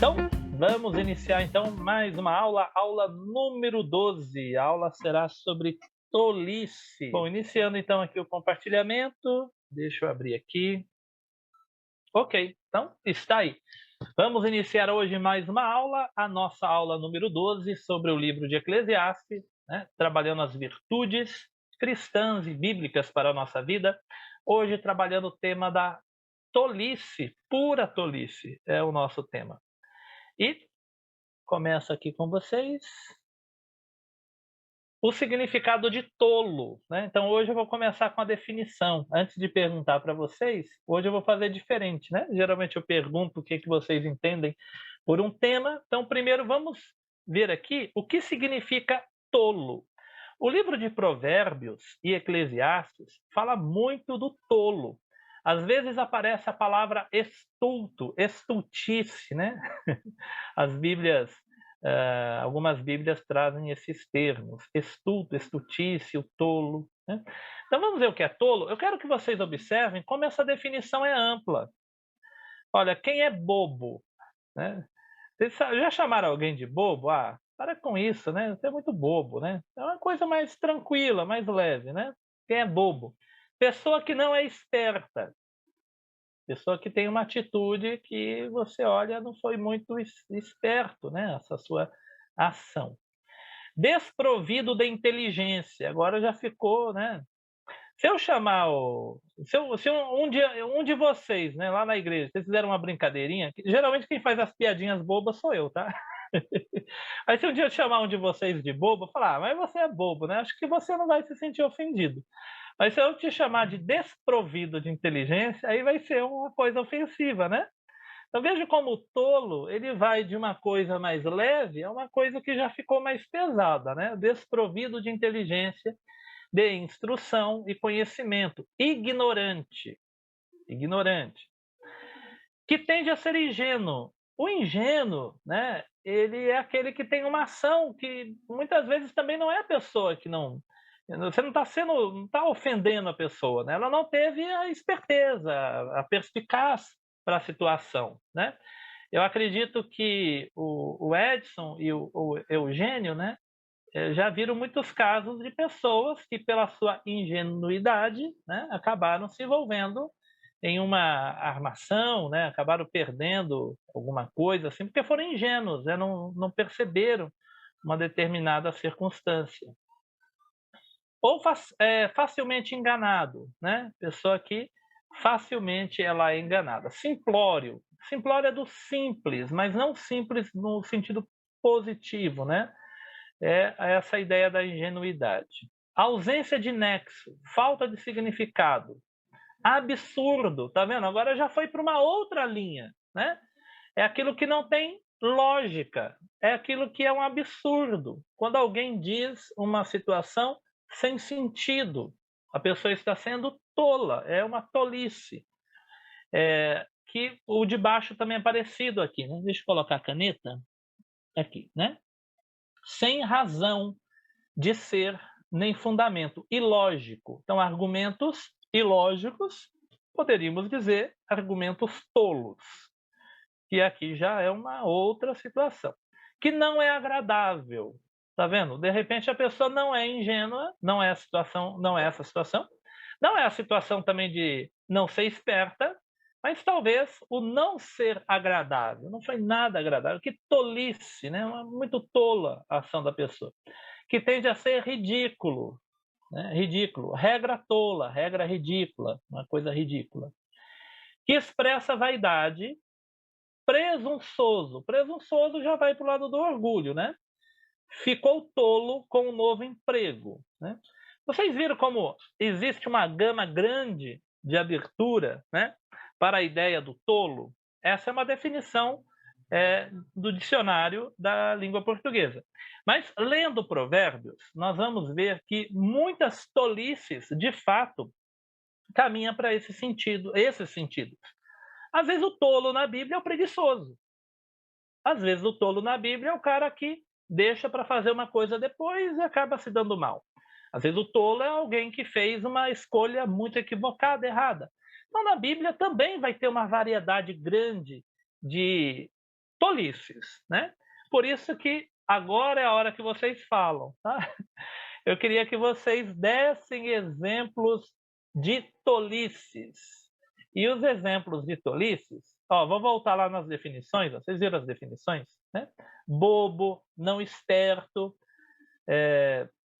Então, vamos iniciar então mais uma aula, aula número 12. A aula será sobre tolice. Bom, iniciando então aqui o compartilhamento. Deixa eu abrir aqui. Ok, então está aí. Vamos iniciar hoje mais uma aula, a nossa aula número 12 sobre o livro de Eclesiastes, né? Trabalhando as virtudes cristãs e bíblicas para a nossa vida. Hoje trabalhando o tema da tolice, pura tolice é o nosso tema. E começo aqui com vocês o significado de tolo, né? Então hoje eu vou começar com a definição. Antes de perguntar para vocês, hoje eu vou fazer diferente, né? Geralmente eu pergunto o que vocês entendem por um tema. Então primeiro vamos ver aqui o que significa tolo. O livro de Provérbios e Eclesiastes fala muito do tolo. Às vezes aparece a palavra estulto, estultice, né? As Bíblias, algumas Bíblias trazem esses termos, estulto, estultício, tolo, né? Então vamos ver o que é tolo? Eu quero que vocês observem como essa definição é ampla. Olha, quem é bobo, né? Vocês já chamaram alguém de bobo? Ah, para com isso, né? Você é muito bobo, né? É uma coisa mais tranquila, mais leve, né? Quem é bobo? Pessoa que não é esperta. Pessoa que tem uma atitude que você olha, não foi muito esperto, né? Essa sua ação. Desprovido da inteligência. Agora já ficou, né? Se eu chamar o. Se um de vocês, né, lá na igreja, vocês fizeram uma brincadeirinha, geralmente quem faz as piadinhas bobas sou eu, tá? Aí se um dia eu chamar um de vocês de bobo, eu falar, mas você é bobo, né? Acho que você não vai se sentir ofendido. Mas se eu te chamar de desprovido de inteligência, aí vai ser uma coisa ofensiva, né? Então veja como o tolo, ele vai de uma coisa mais leve a uma coisa que já ficou mais pesada, né? Desprovido de inteligência, de instrução e conhecimento, ignorante, ignorante, que tende a ser ingênuo. O ingênuo, né? Ele é aquele que tem uma ação que muitas vezes também não é a pessoa que não. Você não está ofendendo a pessoa, né? Ela não teve a esperteza, a perspicácia para a situação, né? Eu acredito que o Edson e o Eugênio, né, já viram muitos casos de pessoas que, pela sua ingenuidade, né, acabaram se envolvendo em uma armação, né, acabaram perdendo alguma coisa, assim, porque foram ingênuos, né, não perceberam uma determinada circunstância. Ou facilmente enganado, né? Pessoa que facilmente ela é enganada. Simplório. Simplório é do simples, mas não simples no sentido positivo, né? É essa ideia da ingenuidade. Ausência de nexo, falta de significado. Absurdo, tá vendo? Agora já foi para uma outra linha, né? É aquilo que não tem lógica, é aquilo que é um absurdo. Quando alguém diz uma situação sem sentido, a pessoa está sendo tola, é uma tolice. Que o de baixo também é parecido aqui, né? Deixa eu colocar a caneta aqui, né? Sem razão de ser nem fundamento, ilógico. Então, argumentos ilógicos, poderíamos dizer argumentos tolos, que aqui já é uma outra situação, que não é agradável. Tá vendo? De repente a pessoa não é ingênua, não é a situação, não é essa situação, não é a situação também de não ser esperta, mas talvez o não ser agradável, não foi nada agradável, que tolice, né? Muito tola a ação da pessoa, que tende a ser ridículo, né? Ridículo, regra tola, regra ridícula, uma coisa ridícula, que expressa vaidade. Presunçoso. Presunçoso já vai para o lado do orgulho, né? Ficou tolo com o novo emprego, né? Vocês viram como existe uma gama grande de abertura, né, para a ideia do tolo? Essa é uma definição do dicionário da língua portuguesa. Mas, lendo Provérbios, nós vamos ver que muitas tolices, de fato, caminham para esse sentido, esses sentidos. Às vezes o tolo na Bíblia é o preguiçoso. Às vezes o tolo na Bíblia é o cara que deixa para fazer uma coisa depois e acaba se dando mal. Às vezes o tolo é alguém que fez uma escolha muito equivocada, errada. Então na Bíblia também vai ter uma variedade grande de tolices, né? Por isso que agora é a hora que vocês falam, tá? Eu queria que vocês dessem exemplos de tolices. E os exemplos de tolices, ó, vou voltar lá nas definições, ó, vocês viram as definições, né? Bobo, não esperto,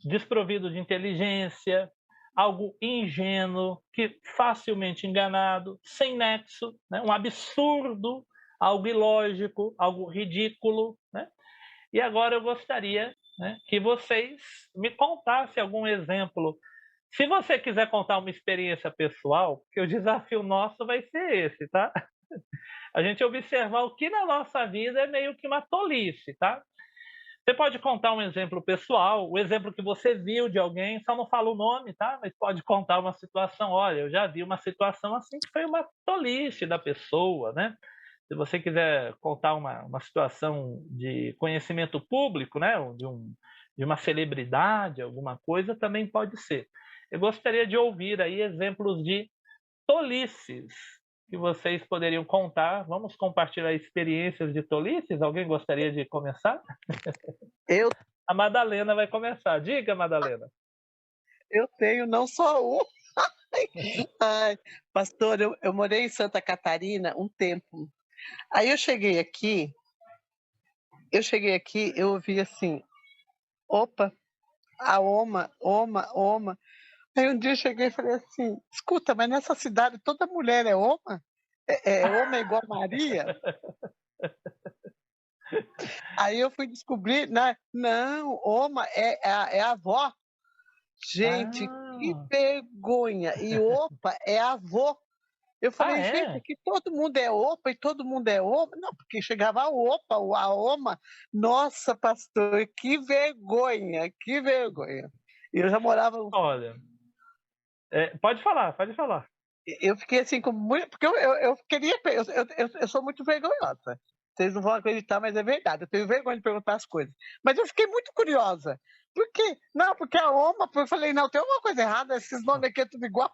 desprovido de inteligência, algo ingênuo, que facilmente enganado, sem nexo, né? Um absurdo, algo ilógico, algo ridículo, né? E agora eu gostaria, né, que vocês me contassem algum exemplo. Se você quiser contar uma experiência pessoal, que o desafio nosso vai ser esse, tá? A gente observar o que na nossa vida é meio que uma tolice, tá? Você pode contar um exemplo pessoal, o exemplo que você viu de alguém, só não fala o nome, tá? Mas pode contar uma situação. Olha, eu já vi uma situação assim que foi uma tolice da pessoa, né? Se você quiser contar uma situação de conhecimento público, né? De uma celebridade, alguma coisa, também pode ser. Eu gostaria de ouvir aí exemplos de tolices que vocês poderiam contar. Vamos compartilhar experiências de tolices? Alguém gostaria de começar? Eu, A Madalena vai começar. Diga, Madalena. eu tenho não só um. Ai, pastor, eu morei em Santa Catarina um tempo. Aí eu ouvi assim, opa, a Oma. Aí um dia eu cheguei e falei assim, escuta, mas nessa cidade toda mulher é Oma? Oma é igual Maria? Aí eu fui descobrir, né? Não, Oma é a avó. Gente, que Ah, vergonha! E opa é avô. Eu ah falei: "Gente, é? aqui todo mundo é opa e todo mundo é oma". Não, porque chegava a opa, o a oma. Nossa, pastor, que vergonha, que vergonha. E eu já morava Olha, pode falar, pode falar. eu fiquei assim com muito porque eu queria eu sou muito vergonhosa. Vocês não vão acreditar, mas é verdade, eu tenho vergonha de perguntar as coisas. Mas eu fiquei muito curiosa. Por quê? Não, porque a oma, eu falei: "Não, tem alguma coisa errada, esses nomes aqui é tudo igual".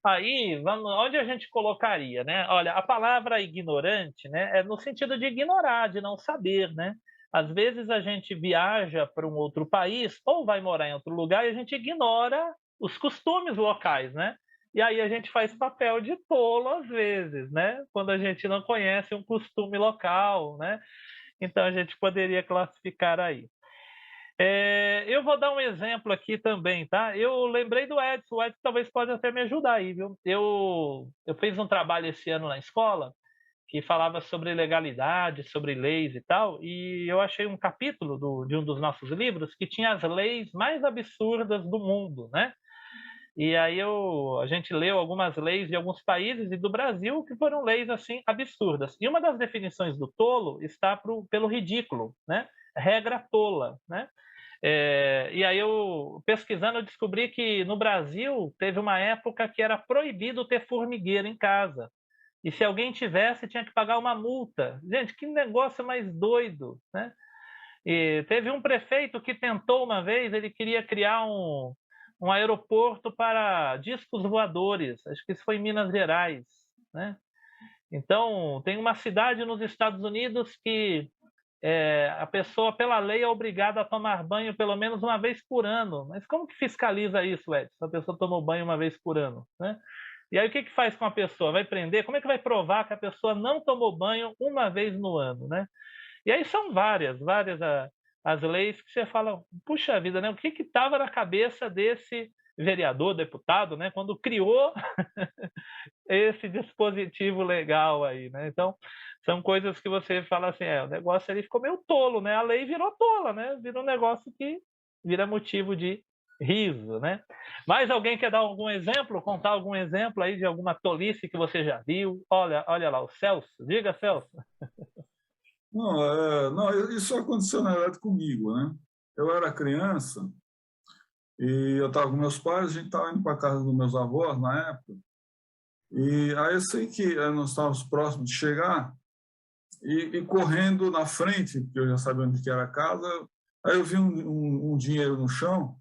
Aí, vamos, onde a gente colocaria, né? Olha, a palavra ignorante, né, é no sentido de ignorar, de não saber, né? Às vezes a gente viaja para um outro país ou vai morar em outro lugar e a gente ignora os costumes locais, né? E aí a gente faz papel de tolo às vezes, né? Quando a gente não conhece um costume local, né? Então a gente poderia classificar aí. Eu vou dar um exemplo aqui também, tá? Eu lembrei do Edson, o Edson talvez pode até me ajudar aí, viu? Eu fiz um trabalho esse ano na escola que falava sobre legalidade, sobre leis e tal, e eu achei um capítulo de um dos nossos livros que tinha as leis mais absurdas do mundo, né? E aí a gente leu algumas leis de alguns países e do Brasil que foram leis assim absurdas. E uma das definições do tolo está pelo ridículo, né? Regra tola, né? E aí eu, pesquisando, eu descobri que no Brasil teve uma época que era proibido ter formigueiro em casa. E se alguém tivesse, tinha que pagar uma multa. Gente, que negócio mais doido, né? E teve um prefeito que tentou uma vez, ele queria criar um aeroporto para discos voadores. Acho que isso foi em Minas Gerais, né? Então, tem uma cidade nos Estados Unidos que a pessoa, pela lei, é obrigada a tomar banho pelo menos uma vez por ano. Mas como que fiscaliza isso, Edson? Se a pessoa tomou banho uma vez por ano, né? E aí o que faz com a pessoa? Vai prender? Como é que vai provar que a pessoa não tomou banho uma vez no ano, né? E aí são várias as leis que você fala, puxa vida, né? O que estava na cabeça desse vereador, deputado, né? Quando criou esse dispositivo legal aí, né? Então, são coisas que você fala assim, o negócio ali ficou meio tolo, né? A lei virou tola, né? Vira um negócio que vira motivo de riso, né? Mais alguém quer dar algum exemplo, contar algum exemplo aí de alguma tolice que você já viu? Olha lá, o Celso. Diga, Celso. Não, não, isso aconteceu na verdade comigo, né? Eu era criança e eu estava com meus pais, a gente estava indo para a casa dos meus avós na época, e aí eu sei que nós estávamos próximos de chegar e correndo na frente, porque eu já sabia onde que era a casa, aí eu vi um dinheiro no chão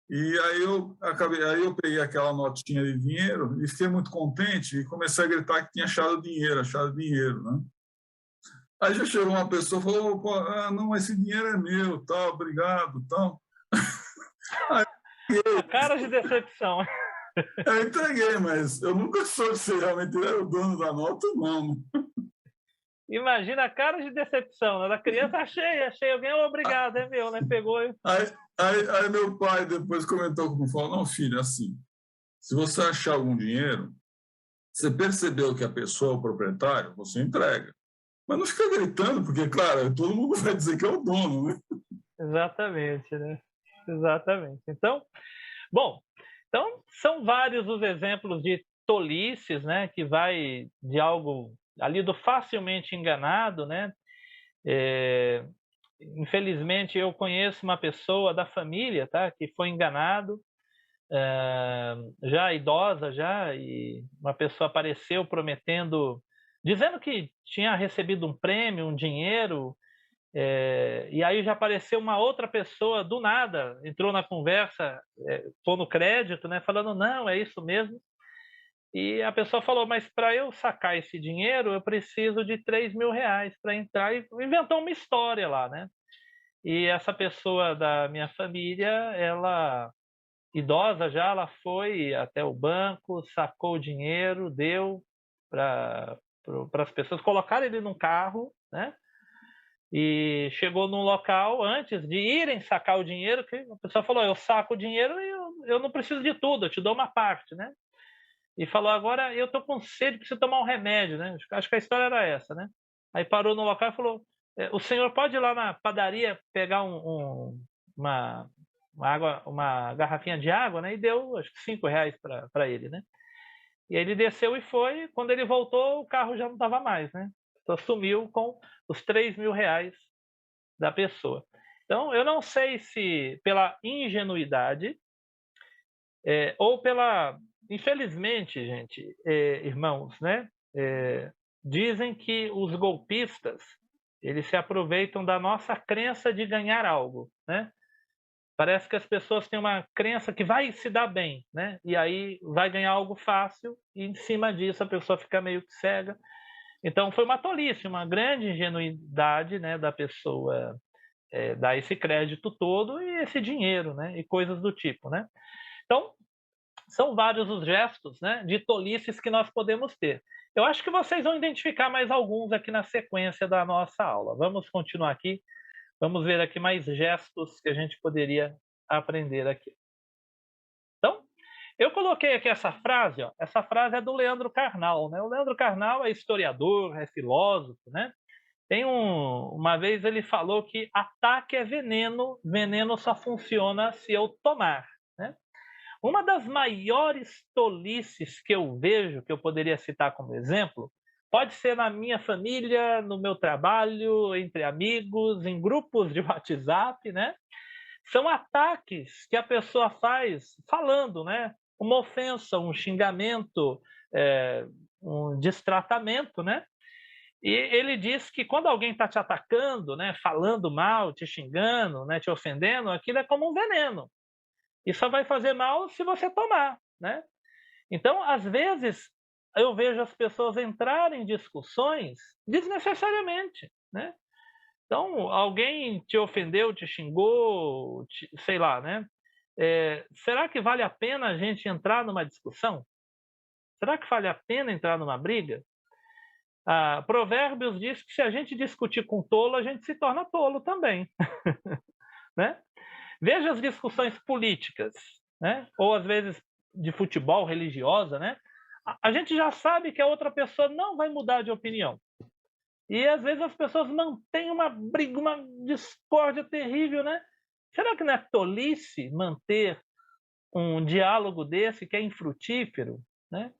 e aí eu peguei aquela notinha de dinheiro e fiquei muito contente e comecei a gritar que tinha achado dinheiro, né? Aí já chegou uma pessoa e falou, pô, não, esse dinheiro é meu, tal, obrigado, tal. Aí, A cara de decepção. eu entreguei, mas eu nunca soube se realmente ele era o dono da nota ou não. Né? Imagina a cara de decepção, né? Da criança, achei, alguém, obrigado, é meu, né? Pegou e... Aí meu pai depois comentou comigo, falou, não, filho, assim, se você achar algum dinheiro, você percebeu que a pessoa é o proprietário, você entrega. Mas não fica gritando, porque, claro, todo mundo vai dizer que é o dono, né? Exatamente, né? Exatamente. Então, bom, então são vários os exemplos de tolices, né? Que vai de algo ali do facilmente enganado, né? Infelizmente, eu conheço uma pessoa da família, tá? Que foi enganado, já idosa, já, e uma pessoa apareceu prometendo, dizendo que tinha recebido um prêmio, um dinheiro, e aí já apareceu uma outra pessoa do nada, entrou na conversa, pondo crédito, né? Falando, não, é isso mesmo. E a pessoa falou, mas para eu sacar esse dinheiro, eu preciso de 3.000 reais para entrar, e inventou uma história lá, né? E essa pessoa da minha família, ela, idosa já, ela foi até o banco, sacou o dinheiro, deu para as pessoas, colocaram ele num carro, né? E chegou num local, antes de irem sacar o dinheiro, que a pessoa falou, eu saco o dinheiro e eu não preciso de tudo, eu te dou uma parte, né? E falou, agora eu tô com sede, preciso tomar um remédio, né? Acho que a história era essa, né? Aí parou no local e falou, o senhor pode ir lá na padaria pegar uma água, uma garrafinha de água, né? E deu, acho que 5 reais para ele, né? E aí ele desceu e foi, quando ele voltou, o carro já não estava mais, né? Então sumiu com os 3.000 reais da pessoa. Então, eu não sei se pela ingenuidade ou pela... Infelizmente, gente, irmãos, né? Dizem que os golpistas, eles se aproveitam da nossa crença de ganhar algo, né? Parece que as pessoas têm uma crença que vai se dar bem, né? E aí vai ganhar algo fácil e em cima disso a pessoa fica meio que cega. Então foi uma tolice, uma grande ingenuidade, né, da pessoa dar esse crédito todo e esse dinheiro, né? E coisas do tipo, né? Então são vários os gestos, né, de tolices que nós podemos ter. Eu acho que vocês vão identificar mais alguns aqui na sequência da nossa aula. Vamos continuar aqui. Vamos ver aqui mais gestos que a gente poderia aprender aqui. Então, eu coloquei aqui essa frase, ó. Essa frase é do Leandro Carnal, né? O Leandro Carnal é historiador, é filósofo, né? Uma vez ele falou que ataque é veneno, veneno só funciona se eu tomar, né? Uma das maiores tolices que eu vejo, que eu poderia citar como exemplo, pode ser na minha família, no meu trabalho, entre amigos, em grupos de WhatsApp, né? São ataques que a pessoa faz falando, né? Uma ofensa, um xingamento, um destratamento, né? E ele diz que quando alguém está te atacando, né, falando mal, te xingando, né, te ofendendo, aquilo é como um veneno. E só vai fazer mal se você tomar, né? Então, às vezes, eu vejo as pessoas entrarem em discussões desnecessariamente, né? Então, alguém te ofendeu, te xingou, sei lá, né? Será que vale a pena a gente entrar numa discussão? Será que vale a pena entrar numa briga? Provérbios diz que se a gente discutir com tolo, a gente se torna tolo também, né? Veja as discussões políticas, né? Ou às vezes de futebol, religiosa, né? A gente já sabe que a outra pessoa não vai mudar de opinião. E às vezes as pessoas mantêm uma briga, uma discórdia terrível, né? Será que não é tolice manter um diálogo desse que é infrutífero, né?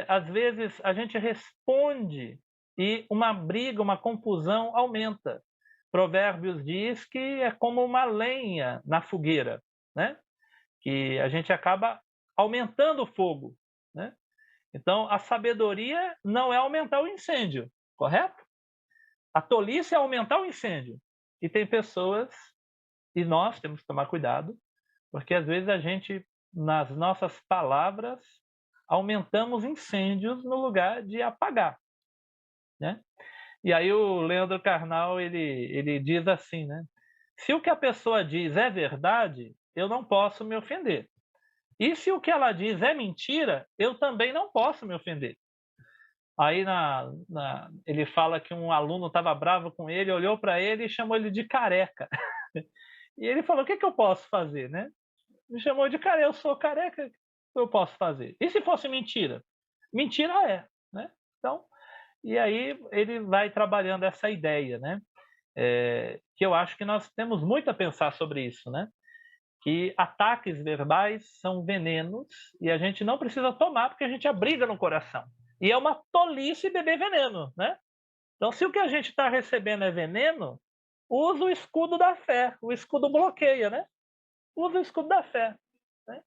Às vezes a gente responde e uma briga, uma confusão aumenta. Provérbios diz que é como uma lenha na fogueira, né? Que a gente acaba aumentando o fogo, né? Então, a sabedoria não é aumentar o incêndio, correto? A tolice é aumentar o incêndio. E tem pessoas, e nós temos que tomar cuidado, porque às vezes a gente, nas nossas palavras, aumentamos incêndios no lugar de apagar, né? E aí o Leandro Carnal, ele diz assim, né? Se o que a pessoa diz é verdade, eu não posso me ofender. E se o que ela diz é mentira, eu também não posso me ofender. Aí ele fala que um aluno estava bravo com ele, olhou para ele e chamou ele de careca. E ele falou: o que eu posso fazer, né? Me chamou de careca, eu sou careca, o que eu posso fazer? E se fosse mentira? Mentira é, né? Então, e aí ele vai trabalhando essa ideia, né? Que eu acho que nós temos muito a pensar sobre isso, né? Que ataques verbais são venenos e a gente não precisa tomar porque a gente abriga no coração. E é uma tolice beber veneno, né? Então, se o que a gente está recebendo é veneno, usa o escudo da fé. O escudo bloqueia, né? Usa o escudo da fé, né?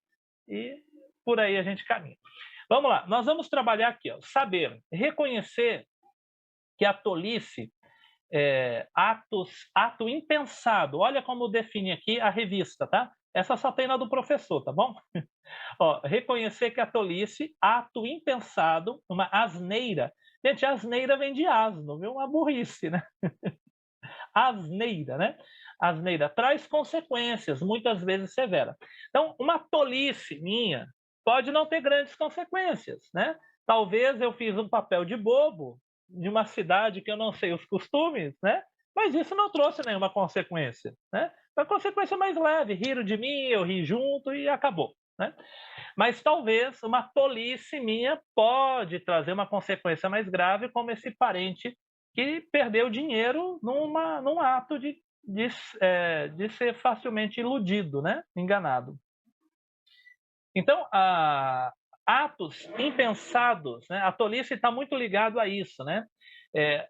E por aí a gente caminha. Vamos lá, nós vamos trabalhar aqui, ó, saber, reconhecer que a tolice é ato impensado. Olha como define aqui a revista, tá? Essa só tem na do professor, tá bom? Ó, reconhecer que a tolice, ato impensado, uma asneira. Gente, asneira vem de asno, viu? Uma burrice, né? Asneira, né? Asneira traz consequências, muitas vezes severas. Então, uma tolice minha pode não ter grandes consequências, né? Talvez eu fiz um papel de bobo de uma cidade que eu não sei os costumes, né? Mas isso não trouxe nenhuma consequência, né? Uma consequência mais leve, riram de mim, eu ri junto e acabou, né? Mas talvez uma tolice minha pode trazer uma consequência mais grave, como esse parente que perdeu dinheiro num ato de ser facilmente iludido, né? Enganado. Então, atos impensados, né? A tolice está muito ligado a isso, né?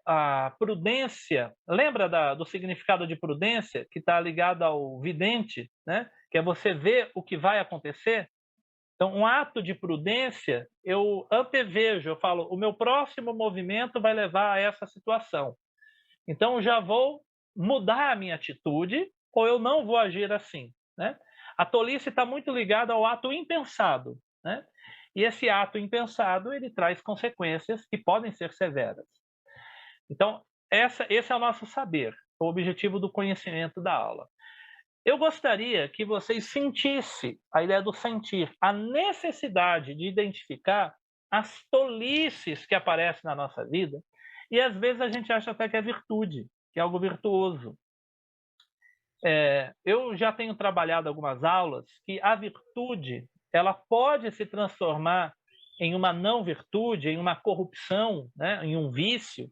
A prudência, lembra do significado de prudência, que está ligado ao vidente, né? Que é você ver o que vai acontecer. Então, um ato de prudência, eu antevejo, eu falo, o meu próximo movimento vai levar a essa situação. Então, eu já vou mudar a minha atitude ou eu não vou agir assim, né? A tolice está muito ligada ao ato impensado, né? E esse ato impensado, ele traz consequências que podem ser severas. Então, esse é o nosso saber, o objetivo do conhecimento da aula. Eu gostaria que vocês sentissem, a ideia do sentir, a necessidade de identificar as tolices que aparecem na nossa vida, e às vezes a gente acha até que é virtude, que é algo virtuoso. Eu já tenho trabalhado algumas aulas que a virtude ela pode se transformar em uma não virtude, em uma corrupção, né, em um vício,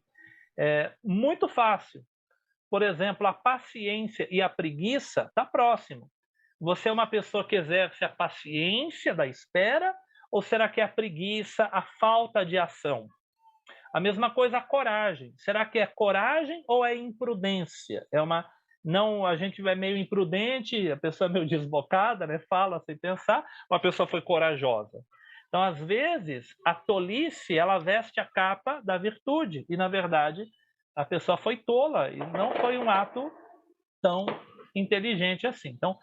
muito fácil. Por exemplo, a paciência e a preguiça está próximo. Você é uma pessoa que exerce a paciência da espera ou será que é a preguiça, a falta de ação? A mesma coisa a coragem. Será que é coragem ou é imprudência? Não, a gente é meio imprudente, a pessoa é meio desbocada, né? Fala sem pensar, ou a pessoa foi corajosa. Então, às vezes, a tolice, ela veste a capa da virtude e, na verdade, a pessoa foi tola e não foi um ato tão inteligente assim. Então,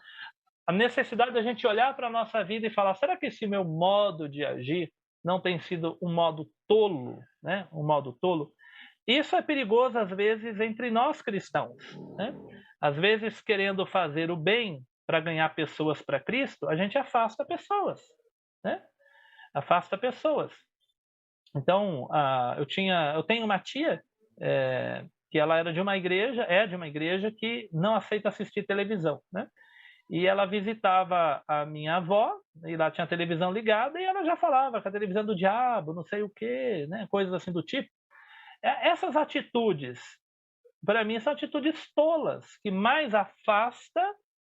a necessidade da gente olhar para a nossa vida e falar, será que esse meu modo de agir não tem sido um modo tolo, né? Um modo tolo? Isso é perigoso, às vezes, entre nós cristãos, né? Às vezes, querendo fazer o bem para ganhar pessoas para Cristo, a gente afasta pessoas, né? Afasta pessoas. Então, eu tenho uma tia que ela era de uma igreja que não aceita assistir televisão, né? E ela visitava a minha avó, e lá tinha a televisão ligada, e ela já falava que a televisão é do diabo, não sei o quê, né? Coisas assim do tipo. Essas atitudes, para mim, são atitudes tolas, que mais afasta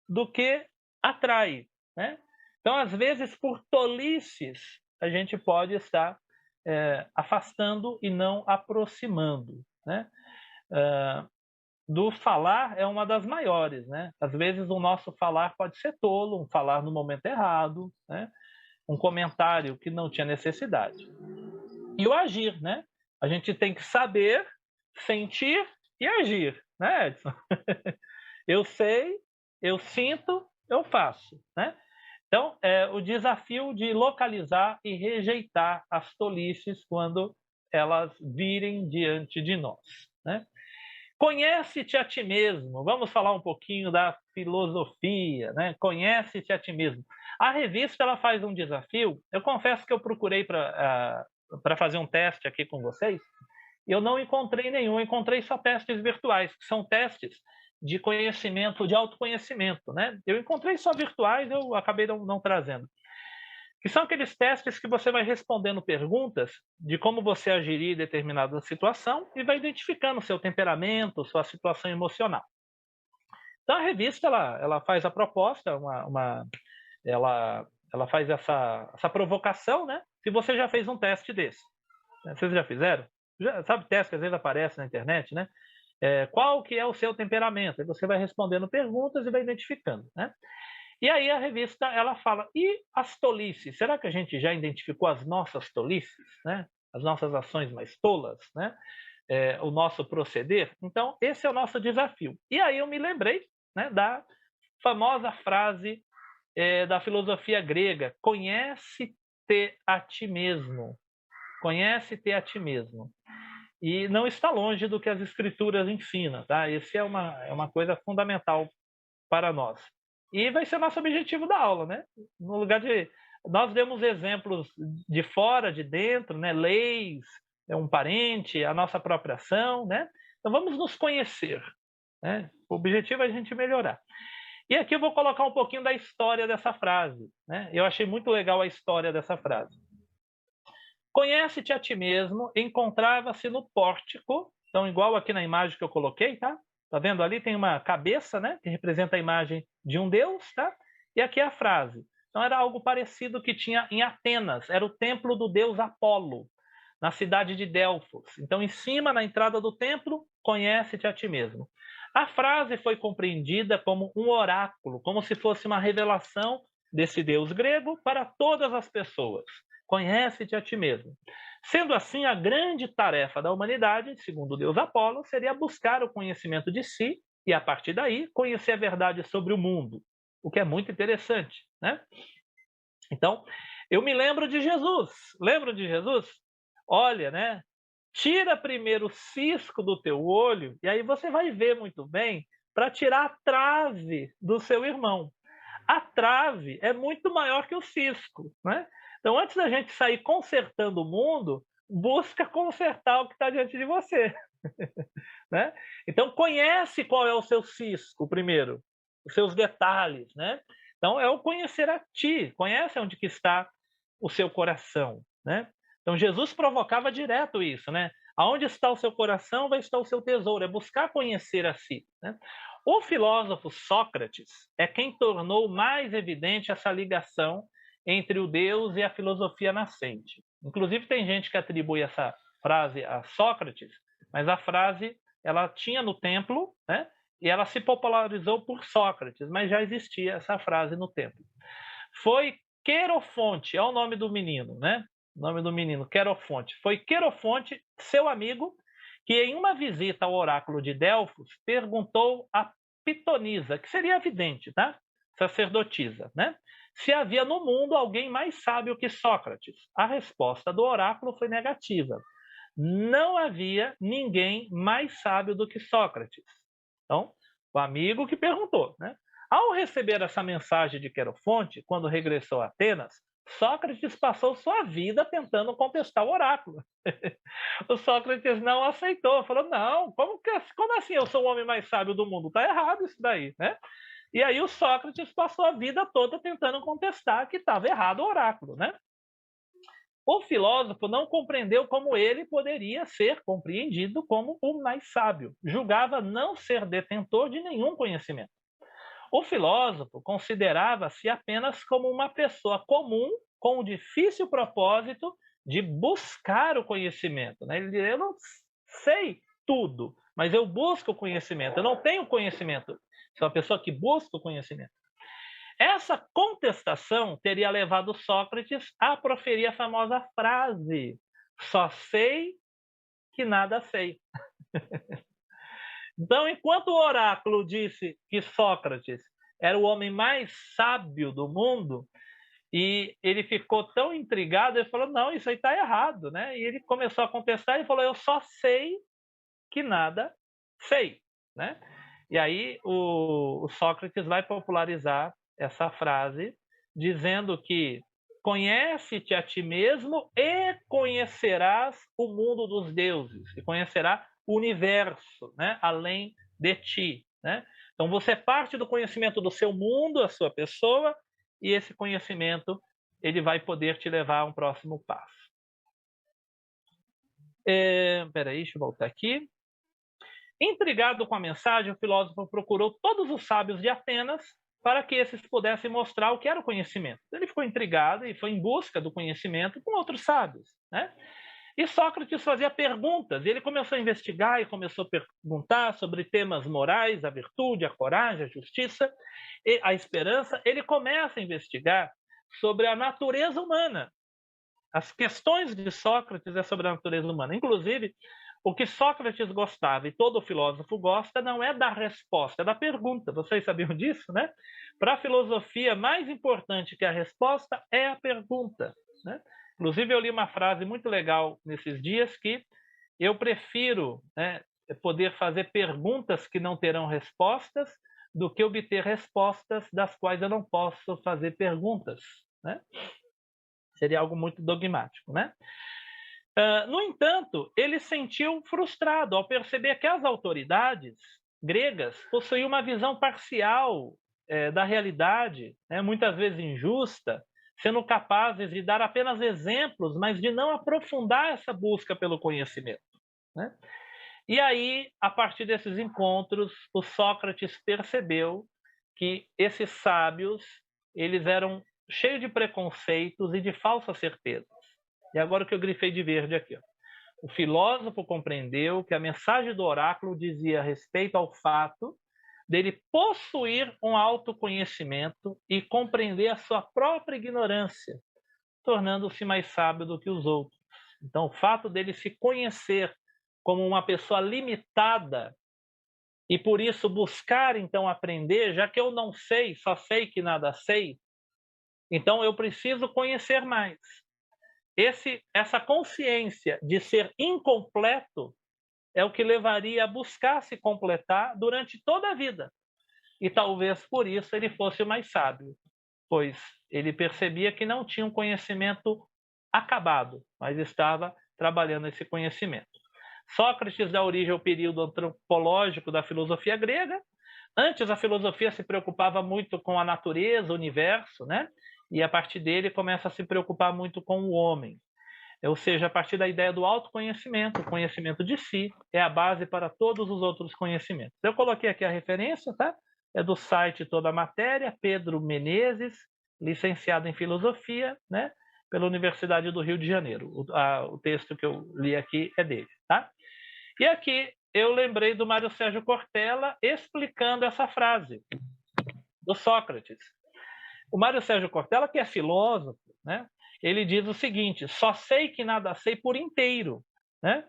do que atrai, né? Então, às vezes, por tolices, a gente pode estar afastando e não aproximando, né? Do falar é uma das maiores, né? Às vezes o nosso falar pode ser tolo, um falar no momento errado, né? Um comentário que não tinha necessidade. E o agir, né? A gente tem que saber, sentir e agir, né, Edson? Eu sei, eu sinto, eu faço, né? Então, o desafio de localizar e rejeitar as tolices quando elas virem diante de nós. né? Conhece-te a ti mesmo. Vamos falar um pouquinho da filosofia, né? Conhece-te a ti mesmo. A revista ela faz um desafio. Eu confesso que eu procurei para fazer um teste aqui com vocês. Eu não encontrei nenhum, encontrei só testes virtuais, que são testes de conhecimento, de autoconhecimento, né? Eu encontrei só virtuais, eu acabei não trazendo. Que são aqueles testes que você vai respondendo perguntas de como você agiria em determinada situação e vai identificando o seu temperamento, sua situação emocional. Então a revista ela faz a proposta, ela faz essa provocação, né? Se você já fez um teste desse, né? Vocês já fizeram? Sabe teste que às vezes aparece na internet, né? Qual que é o seu temperamento? Aí você vai respondendo perguntas e vai identificando, né? E aí a revista ela fala, e as tolices? Será que a gente já identificou as nossas tolices, né? As nossas ações mais tolas, né? O nosso proceder? Então, esse é o nosso desafio. E aí eu me lembrei, né, da famosa frase da filosofia grega, conhece-te a ti mesmo. Conhece-te a ti mesmo. E não está longe do que as escrituras ensinam, tá? Esse é uma coisa fundamental para nós. E vai ser nosso objetivo da aula, né? No lugar de nós demos exemplos de fora, de dentro, né? Leis, um parente, a nossa própria ação, né? Então vamos nos conhecer, né? O objetivo é a gente melhorar. E aqui eu vou colocar um pouquinho da história dessa frase, né? Eu achei muito legal a história dessa frase. Conhece-te a ti mesmo, encontrava-se no pórtico, então igual aqui na imagem que eu coloquei, tá? Tá vendo ali tem uma cabeça, né, que representa a imagem de um deus, tá? E aqui é a frase. Então era algo parecido que tinha em Atenas, era o templo do deus Apolo, na cidade de Delfos. Então em cima, na entrada do templo, conhece-te a ti mesmo. A frase foi compreendida como um oráculo, como se fosse uma revelação desse deus grego para todas as pessoas. Conhece-te a ti mesmo. Sendo assim, a grande tarefa da humanidade, segundo o deus Apolo, seria buscar o conhecimento de si e, a partir daí, conhecer a verdade sobre o mundo, o que é muito interessante, né? Então, eu me lembro de Jesus. Lembram de Jesus? Olha, né? Tira primeiro o cisco do teu olho e aí você vai ver muito bem para tirar a trave do seu irmão. A trave é muito maior que o cisco, né? Então, antes da gente sair consertando o mundo, busca consertar o que está diante de você, né? Então, conhece qual é o seu cisco primeiro, os seus detalhes, né? Então, é o conhecer a ti, conhece onde que está o seu coração, né? Então, Jesus provocava direto isso, né? Aonde está o seu coração, vai estar o seu tesouro, é buscar conhecer a si, né? O filósofo Sócrates é quem tornou mais evidente essa ligação entre o Deus e a filosofia nascente. Inclusive, tem gente que atribui essa frase a Sócrates, mas a frase ela tinha no templo, né? E ela se popularizou por Sócrates, mas já existia essa frase no templo. Foi Querofonte, é o nome do menino, né? O nome do menino, Querofonte. Foi Querofonte, seu amigo, que em uma visita ao oráculo de Delfos perguntou a Pitonisa, que seria a vidente, tá? Sacerdotisa, né? Se havia no mundo alguém mais sábio que Sócrates. A resposta do oráculo foi negativa. Não havia ninguém mais sábio do que Sócrates. Então, o amigo que perguntou, né? Ao receber essa mensagem de Querofonte, quando regressou a Atenas, Sócrates passou sua vida tentando contestar o oráculo. O Sócrates não aceitou, falou, não, como assim eu sou o homem mais sábio do mundo? Está errado isso daí, né? E aí o Sócrates passou a vida toda tentando contestar que estava errado o oráculo, né? O filósofo não compreendeu como ele poderia ser compreendido como o mais sábio. Julgava não ser detentor de nenhum conhecimento. O filósofo considerava-se apenas como uma pessoa comum com o difícil propósito de buscar o conhecimento. Né? Ele diz, eu não sei tudo, mas eu busco o conhecimento. Eu não tenho conhecimento. Sou uma pessoa que busca o conhecimento. Essa contestação teria levado Sócrates a proferir a famosa frase: só sei que nada sei. Então, enquanto o oráculo disse que Sócrates era o homem mais sábio do mundo, e ele ficou tão intrigado, ele falou, não, isso aí está errado, né? E ele começou a contestar e falou, eu só sei que nada sei, né? E aí o Sócrates vai popularizar essa frase, dizendo que conhece-te a ti mesmo e conhecerás o mundo dos deuses, e conhecerá o universo, né, além de ti, né? Então você parte do conhecimento do seu mundo, a sua pessoa, e esse conhecimento ele vai poder te levar a um próximo passo. Peraí, deixa eu voltar aqui. Intrigado com a mensagem, o filósofo procurou todos os sábios de Atenas para que esses pudessem mostrar o que era o conhecimento. Ele ficou intrigado e foi em busca do conhecimento com outros sábios, né? E Sócrates fazia perguntas, e ele começou a investigar e começou a perguntar sobre temas morais, a virtude, a coragem, a justiça e a esperança. Ele começa a investigar sobre a natureza humana. As questões de Sócrates é sobre a natureza humana. Inclusive, o que Sócrates gostava, e todo filósofo gosta, não é da resposta, é da pergunta. Vocês sabiam disso, né? Para a filosofia, mais importante que a resposta é a pergunta, né? Inclusive, eu li uma frase muito legal nesses dias que eu prefiro, né, poder fazer perguntas que não terão respostas do que obter respostas das quais eu não posso fazer perguntas, né? Seria algo muito dogmático, né? No entanto, ele se sentiu frustrado ao perceber que as autoridades gregas possuíam uma visão parcial da realidade, né, muitas vezes injusta, sendo capazes de dar apenas exemplos, mas de não aprofundar essa busca pelo conhecimento, né? E aí, a partir desses encontros, o Sócrates percebeu que esses sábios eles eram cheios de preconceitos e de falsas certezas. E agora o que eu grifei de verde aqui. Ó. O filósofo compreendeu que a mensagem do oráculo dizia respeito ao fato dele possuir um autoconhecimento e compreender a sua própria ignorância, tornando-se mais sábio do que os outros. Então, o fato dele se conhecer como uma pessoa limitada e por isso buscar então aprender, já que eu não sei, só sei que nada sei, então eu preciso conhecer mais. Essa consciência de ser incompleto é o que levaria a buscar se completar durante toda a vida. E talvez por isso ele fosse o mais sábio, pois ele percebia que não tinha um conhecimento acabado, mas estava trabalhando esse conhecimento. Sócrates dá origem ao período antropológico da filosofia grega. Antes, a filosofia se preocupava muito com a natureza, o universo, né? E a partir dele começa a se preocupar muito com o homem. Ou seja, a partir da ideia do autoconhecimento, o conhecimento de si é a base para todos os outros conhecimentos. Eu coloquei aqui a referência, tá? É do site Toda a Matéria, Pedro Menezes, licenciado em Filosofia, né? Pela Universidade do Rio de Janeiro. O texto que eu li aqui é dele, tá? E aqui eu lembrei do Mário Sérgio Cortella explicando essa frase do Sócrates. O Mário Sérgio Cortella, que é filósofo, né? Ele diz o seguinte: só sei que nada sei por inteiro, né?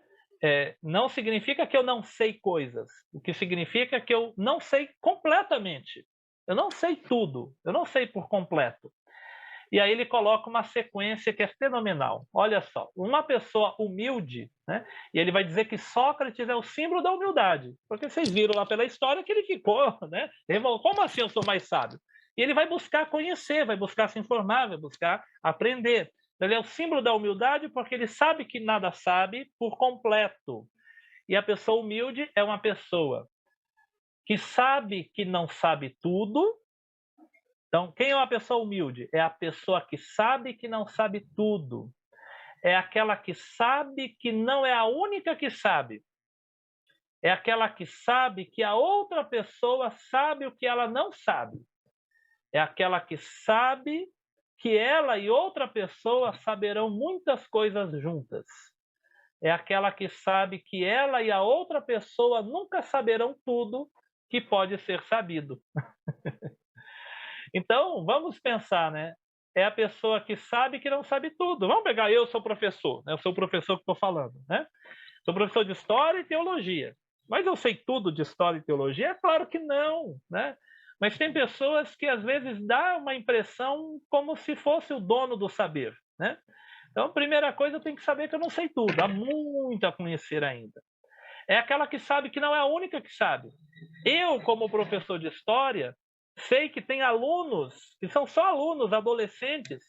Não significa que eu não sei coisas, o que significa que eu não sei completamente. Eu não sei tudo, eu não sei por completo. E aí ele coloca uma sequência que é fenomenal. Olha só, uma pessoa humilde, né? E ele vai dizer que Sócrates é o símbolo da humildade, porque vocês viram lá pela história que ele ficou, né? Como assim eu sou mais sábio? E ele vai buscar conhecer, vai buscar se informar, vai buscar aprender. Ele é o símbolo da humildade porque ele sabe que nada sabe por completo. E a pessoa humilde é uma pessoa que sabe que não sabe tudo. Então, quem é uma pessoa humilde? É a pessoa que sabe que não sabe tudo. É aquela que sabe que não é a única que sabe. É aquela que sabe que a outra pessoa sabe o que ela não sabe. É aquela que sabe que ela e outra pessoa saberão muitas coisas juntas. É aquela que sabe que ela e a outra pessoa nunca saberão tudo que pode ser sabido. Então, vamos pensar, né? É a pessoa que sabe que não sabe tudo. Vamos pegar eu sou professor, né? Eu sou o professor que estou falando, né? Sou professor de História e Teologia. Mas eu sei tudo de História e Teologia? É claro que não, né? Mas tem pessoas que às vezes dá uma impressão como se fosse o dono do saber, né? Então, a primeira coisa, eu tenho que saber que eu não sei tudo. Há muito a conhecer ainda. É aquela que sabe que não é a única que sabe. Eu, como professor de história, sei que tem alunos, que são só alunos, adolescentes,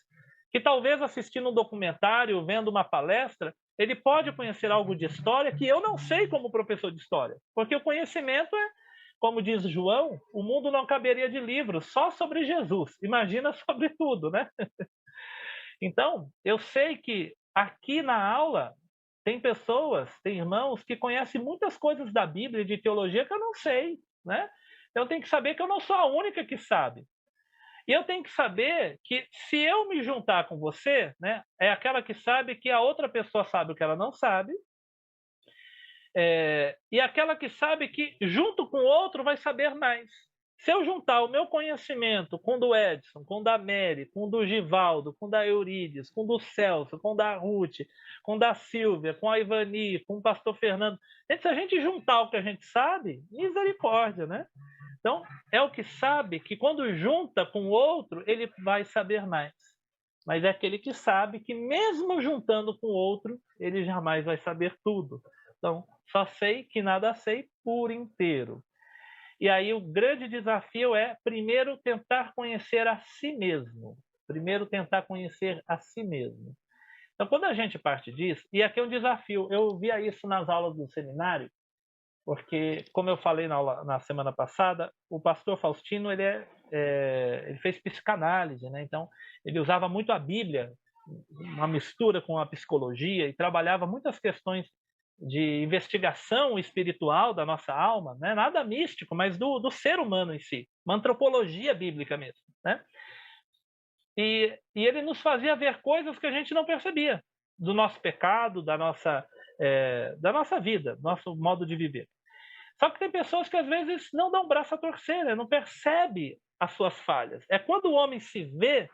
que talvez assistindo um documentário, vendo uma palestra, ele pode conhecer algo de história que eu não sei como professor de história. Porque o conhecimento é, como diz João, o mundo não caberia de livros só sobre Jesus. Imagina sobre tudo, né? Então, eu sei que aqui na aula tem pessoas, tem irmãos que conhecem muitas coisas da Bíblia e de teologia que eu não sei, né? Eu tenho que saber que eu não sou a única que sabe. E eu tenho que saber que se eu me juntar com você, né, é aquela que sabe que a outra pessoa sabe o que ela não sabe, e aquela que sabe que junto com o outro vai saber mais. Se eu juntar o meu conhecimento com o do Edson, com o da Mary, com o do Givaldo, com o da Eurídice, com o do Celso, com o da Ruth, com o da Silvia, com a Ivani, com o pastor Fernando, se a gente juntar o que a gente sabe, misericórdia, né? Então, é o que sabe que quando junta com o outro, ele vai saber mais. Mas é aquele que sabe que mesmo juntando com o outro, ele jamais vai saber tudo. Então, só sei que nada sei por inteiro. E aí o grande desafio é, primeiro, tentar conhecer a si mesmo. Primeiro, tentar conhecer a si mesmo. Então, quando a gente parte disso, e aqui é um desafio, eu via isso nas aulas do seminário, porque, como eu falei na semana passada, o pastor Faustino ele fez psicanálise, né? Então ele usava muito a Bíblia, uma mistura com a psicologia, e trabalhava muitas questões de investigação espiritual da nossa alma, né? Nada místico, mas do ser humano em si, uma antropologia bíblica mesmo, né? E ele nos fazia ver coisas que a gente não percebia, do nosso pecado, da nossa vida, do nosso modo de viver. Só que tem pessoas que às vezes não dão braço a torcer, né? Não percebe as suas falhas. É quando o homem se vê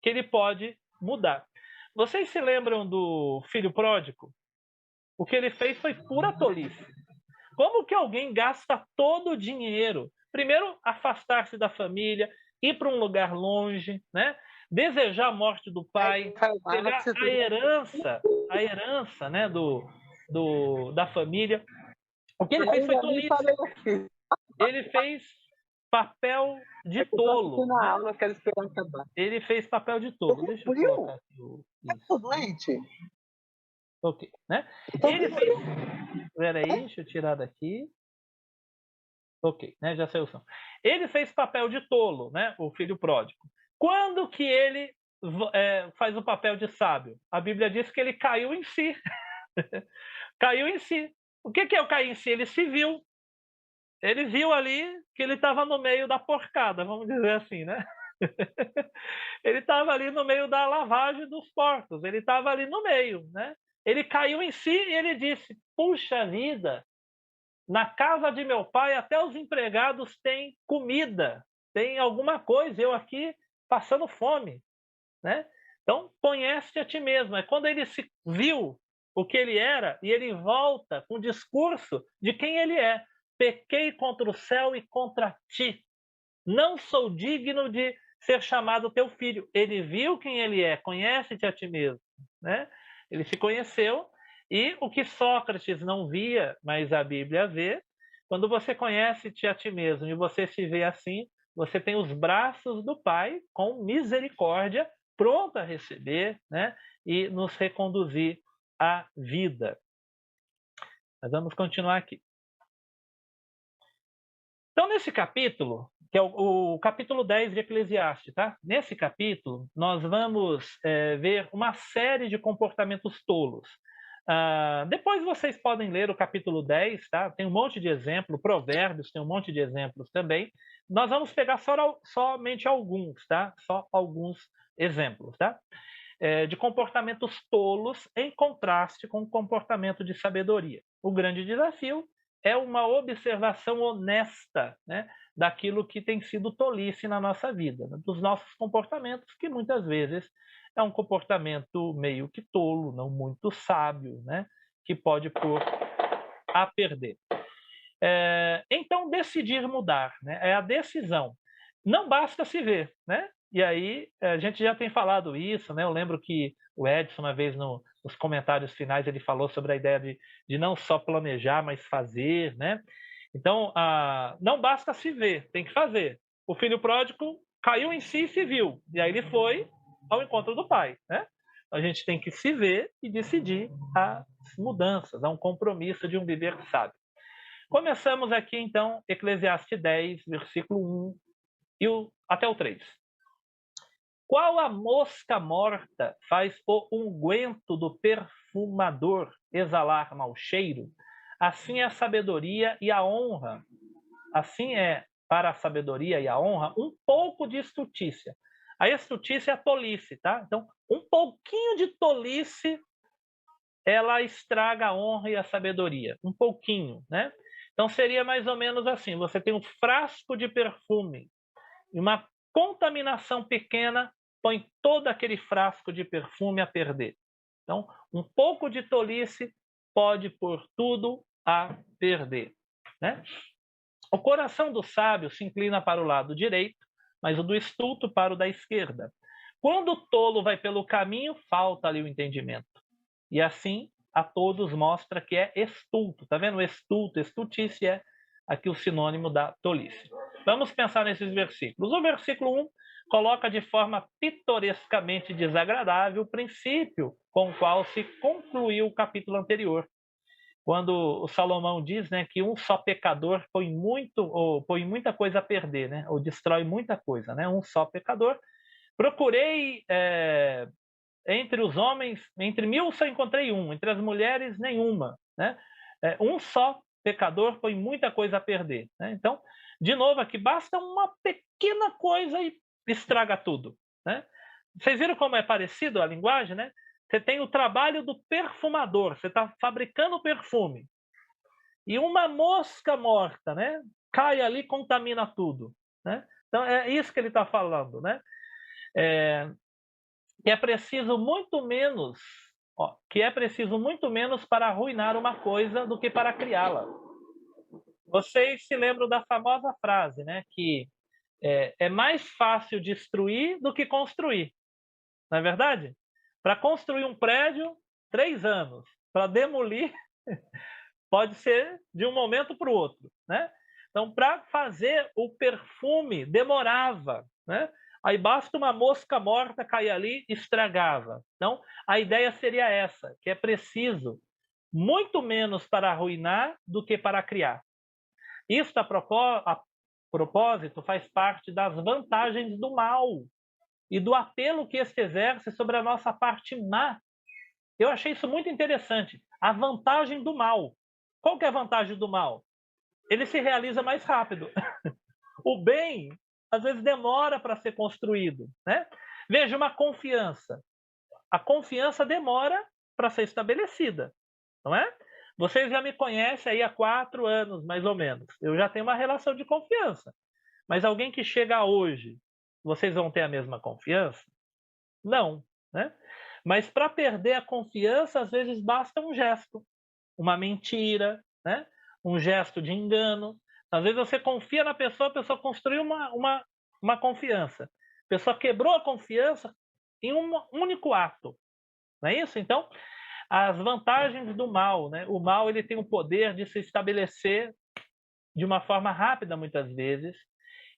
que ele pode mudar. Vocês se lembram do filho pródigo? O que ele fez foi pura tolice. Como que alguém gasta todo o dinheiro? Primeiro, afastar-se da família, ir para um lugar longe, né? Desejar a morte do pai, pegar a herança, né, da família. O que ele fez foi tolice. Ele fez papel de tolo. Ele fez papel de tolo. Deixa eu colocar aqui Tô doente. Ok, né? Ele fez... Peraí, deixa eu tirar daqui. Ok, né? Já saiu o som. Ele fez papel de tolo, né? O filho pródigo. Quando que ele faz o papel de sábio? A Bíblia diz que ele caiu em si. Caiu em si. O que é o cair em si? Ele se viu. Ele viu ali que ele estava no meio da porcada, vamos dizer assim, né? Ele estava ali no meio da lavagem dos porcos, ele estava ali no meio, né? Ele caiu em si e ele disse: puxa vida, na casa de meu pai até os empregados têm comida, tem alguma coisa, eu aqui passando fome, né? Então, conhece a ti mesmo. É quando ele se viu o que ele era e ele volta com o discurso de quem ele é. Pequei contra o céu e contra ti. Não sou digno de ser chamado teu filho. Ele viu quem ele é, conhece-te a ti mesmo, né? Ele se conheceu, e o que Sócrates não via, mas a Bíblia vê, quando você conhece-te a ti mesmo e você se vê assim, você tem os braços do Pai com misericórdia, pronto a receber, né? E nos reconduzir à vida. Mas vamos continuar aqui. Então, nesse capítulo, que é o capítulo 10 de Eclesiastes, tá? Nesse capítulo, nós vamos ver uma série de comportamentos tolos. Depois vocês podem ler o capítulo 10, tá? Tem um monte de exemplos, Provérbios tem um monte de exemplos também. Nós vamos pegar somente alguns, tá? Só alguns exemplos, tá? De comportamentos tolos em contraste com o comportamento de sabedoria. O grande desafio é uma observação honesta, né, daquilo que tem sido tolice na nossa vida, né, dos nossos comportamentos, que muitas vezes é um comportamento meio que tolo, não muito sábio, né, que pode pôr a perder. Então, decidir mudar, né, é a decisão. Não basta se ver, né? E aí, a gente já tem falado isso, né? Eu lembro que o Edson, uma vez nos comentários finais ele falou sobre a ideia de não só planejar, mas fazer, né? Então, não basta se ver, tem que fazer. O filho pródigo caiu em si e se viu, e aí ele foi ao encontro do pai, né? A gente tem que se ver e decidir as mudanças, há um compromisso de um viver sábio. Começamos aqui, então, Eclesiastes 10, versículo 1 até o 3. Qual a mosca morta faz o unguento do perfumador exalar mau cheiro? Assim é a sabedoria e a honra. Assim é para a sabedoria e a honra um pouco de estultícia. A estultícia é a tolice, tá? Então, um pouquinho de tolice, ela estraga a honra e a sabedoria. Um pouquinho, né? Então, seria mais ou menos assim. Você tem um frasco de perfume e uma contaminação pequena põe todo aquele frasco de perfume a perder. Então, um pouco de tolice pode pôr tudo a perder, né? O coração do sábio se inclina para o lado direito, mas o do estulto para o da esquerda. Quando o tolo vai pelo caminho, falta-lhe o entendimento. E assim a todos mostra que é estulto. Tá vendo? Estulto, estultice é aqui o sinônimo da tolice. Vamos pensar nesses versículos. O versículo 1 coloca de forma pitorescamente desagradável o princípio com o qual se concluiu o capítulo anterior, quando o Salomão diz, né, que um só pecador põe muita coisa a perder, né, ou destrói muita coisa, né, um só pecador. Procurei entre os homens, entre 1000 só encontrei um, entre as mulheres nenhuma, né? Um só pecador põe muita coisa a perder, né? Então, de novo aqui, basta uma pequena coisa e estraga tudo, né? Vocês viram como é parecido a linguagem, né? Você tem o trabalho do perfumador, você está fabricando perfume, e uma mosca morta, né, cai ali e contamina tudo, né? Então é isso que ele está falando, né? Que é preciso muito menos, para arruinar uma coisa do que para criá-la. Vocês se lembram da famosa frase, né, que é mais fácil destruir do que construir, não é verdade? Para construir um prédio, 3 anos. Para demolir, pode ser de um momento para o outro, né? Então, para fazer o perfume, demorava, né? Aí basta uma mosca morta cair ali, estragava. Então, a ideia seria essa, que é preciso muito menos para arruinar do que para criar. Isso, a propósito, faz parte das vantagens do mal e do apelo que este exerce sobre a nossa parte má. Eu achei isso muito interessante. A vantagem do mal. Qual que é a vantagem do mal? Ele se realiza mais rápido. O bem, às vezes, demora para ser construído, né? Veja, uma confiança. A confiança demora para ser estabelecida, não é? Vocês já me conhecem aí há 4 anos, mais ou menos. Eu já tenho uma relação de confiança. Mas alguém que chega hoje, vocês vão ter a mesma confiança? Não, né? Mas para perder a confiança, às vezes basta um gesto, uma mentira, né? Um gesto de engano. Às vezes você confia na pessoa, a pessoa construiu uma confiança. A pessoa quebrou a confiança em um único ato. Não é isso? Então, as vantagens do mal, né? O mal ele tem o poder de se estabelecer de uma forma rápida, muitas vezes.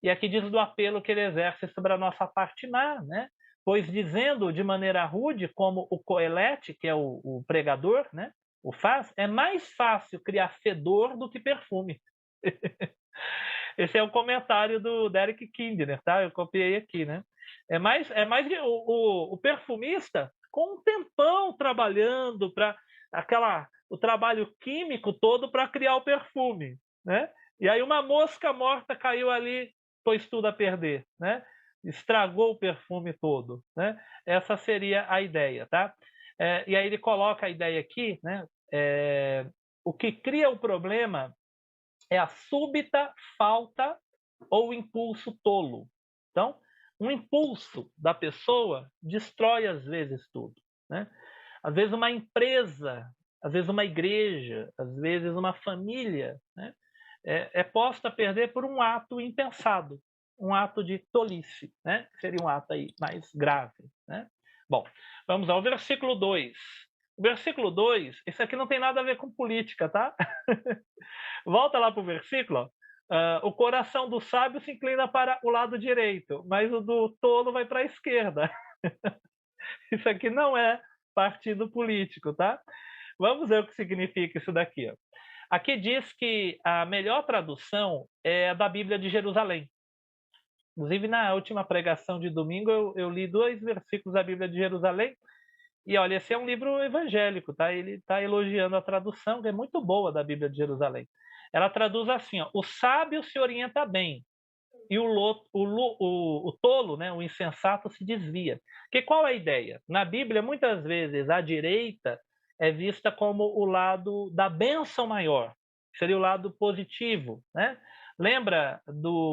E aqui diz do apelo que ele exerce sobre a nossa parte má, né? Pois dizendo de maneira rude, como o Coelete, que é o pregador, né, o faz, é mais fácil criar fedor do que perfume. Esse é o comentário do Derek Kidner, tá? Eu copiei aqui, né? É mais o perfumista com um tempão trabalhando para o trabalho químico todo para criar o perfume, né? E aí uma mosca morta caiu ali, pôs tudo a perder, né? Estragou o perfume todo, né? Essa seria a ideia, tá? E aí ele coloca a ideia aqui, né? O que cria o problema é a súbita falta ou impulso tolo. Então, um impulso da pessoa destrói às vezes tudo, né? Às vezes uma empresa, às vezes uma igreja, às vezes uma família, né? É posta a perder por um ato impensado, um ato de tolice, né? Seria um ato aí mais grave, né? Bom, vamos ao versículo 2. O versículo 2, isso aqui não tem nada a ver com política, tá? Volta lá para o versículo, ó. O coração do sábio se inclina para o lado direito, mas o do tolo vai para a esquerda. Isso aqui não é partido político, tá? Vamos ver o que significa isso daqui, ó. Aqui diz que a melhor tradução é a da Bíblia de Jerusalém. Inclusive, na última pregação de domingo, eu li 2 versículos da Bíblia de Jerusalém. E olha, esse é um livro evangélico, tá? Ele está elogiando a tradução, que é muito boa, da Bíblia de Jerusalém. Ela traduz assim, ó: o sábio se orienta bem, e o tolo, né, o insensato, se desvia. Porque qual é a ideia? Na Bíblia, muitas vezes, a direita é vista como o lado da bênção maior, seria o lado positivo, né? Lembra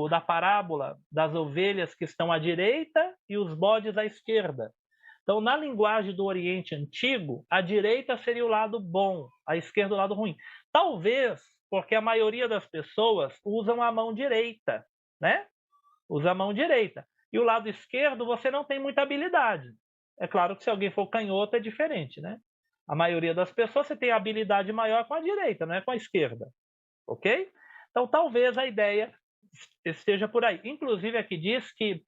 da parábola das ovelhas que estão à direita e os bodes à esquerda? Então, na linguagem do Oriente Antigo, a direita seria o lado bom, a esquerda o lado ruim. Talvez porque a maioria das pessoas usam a mão direita, né? Usa a mão direita. E o lado esquerdo você não tem muita habilidade. É claro que se alguém for canhoto é diferente, né? A maioria das pessoas você tem habilidade maior com a direita, não é com a esquerda. Ok? Então talvez a ideia esteja por aí. Inclusive aqui diz que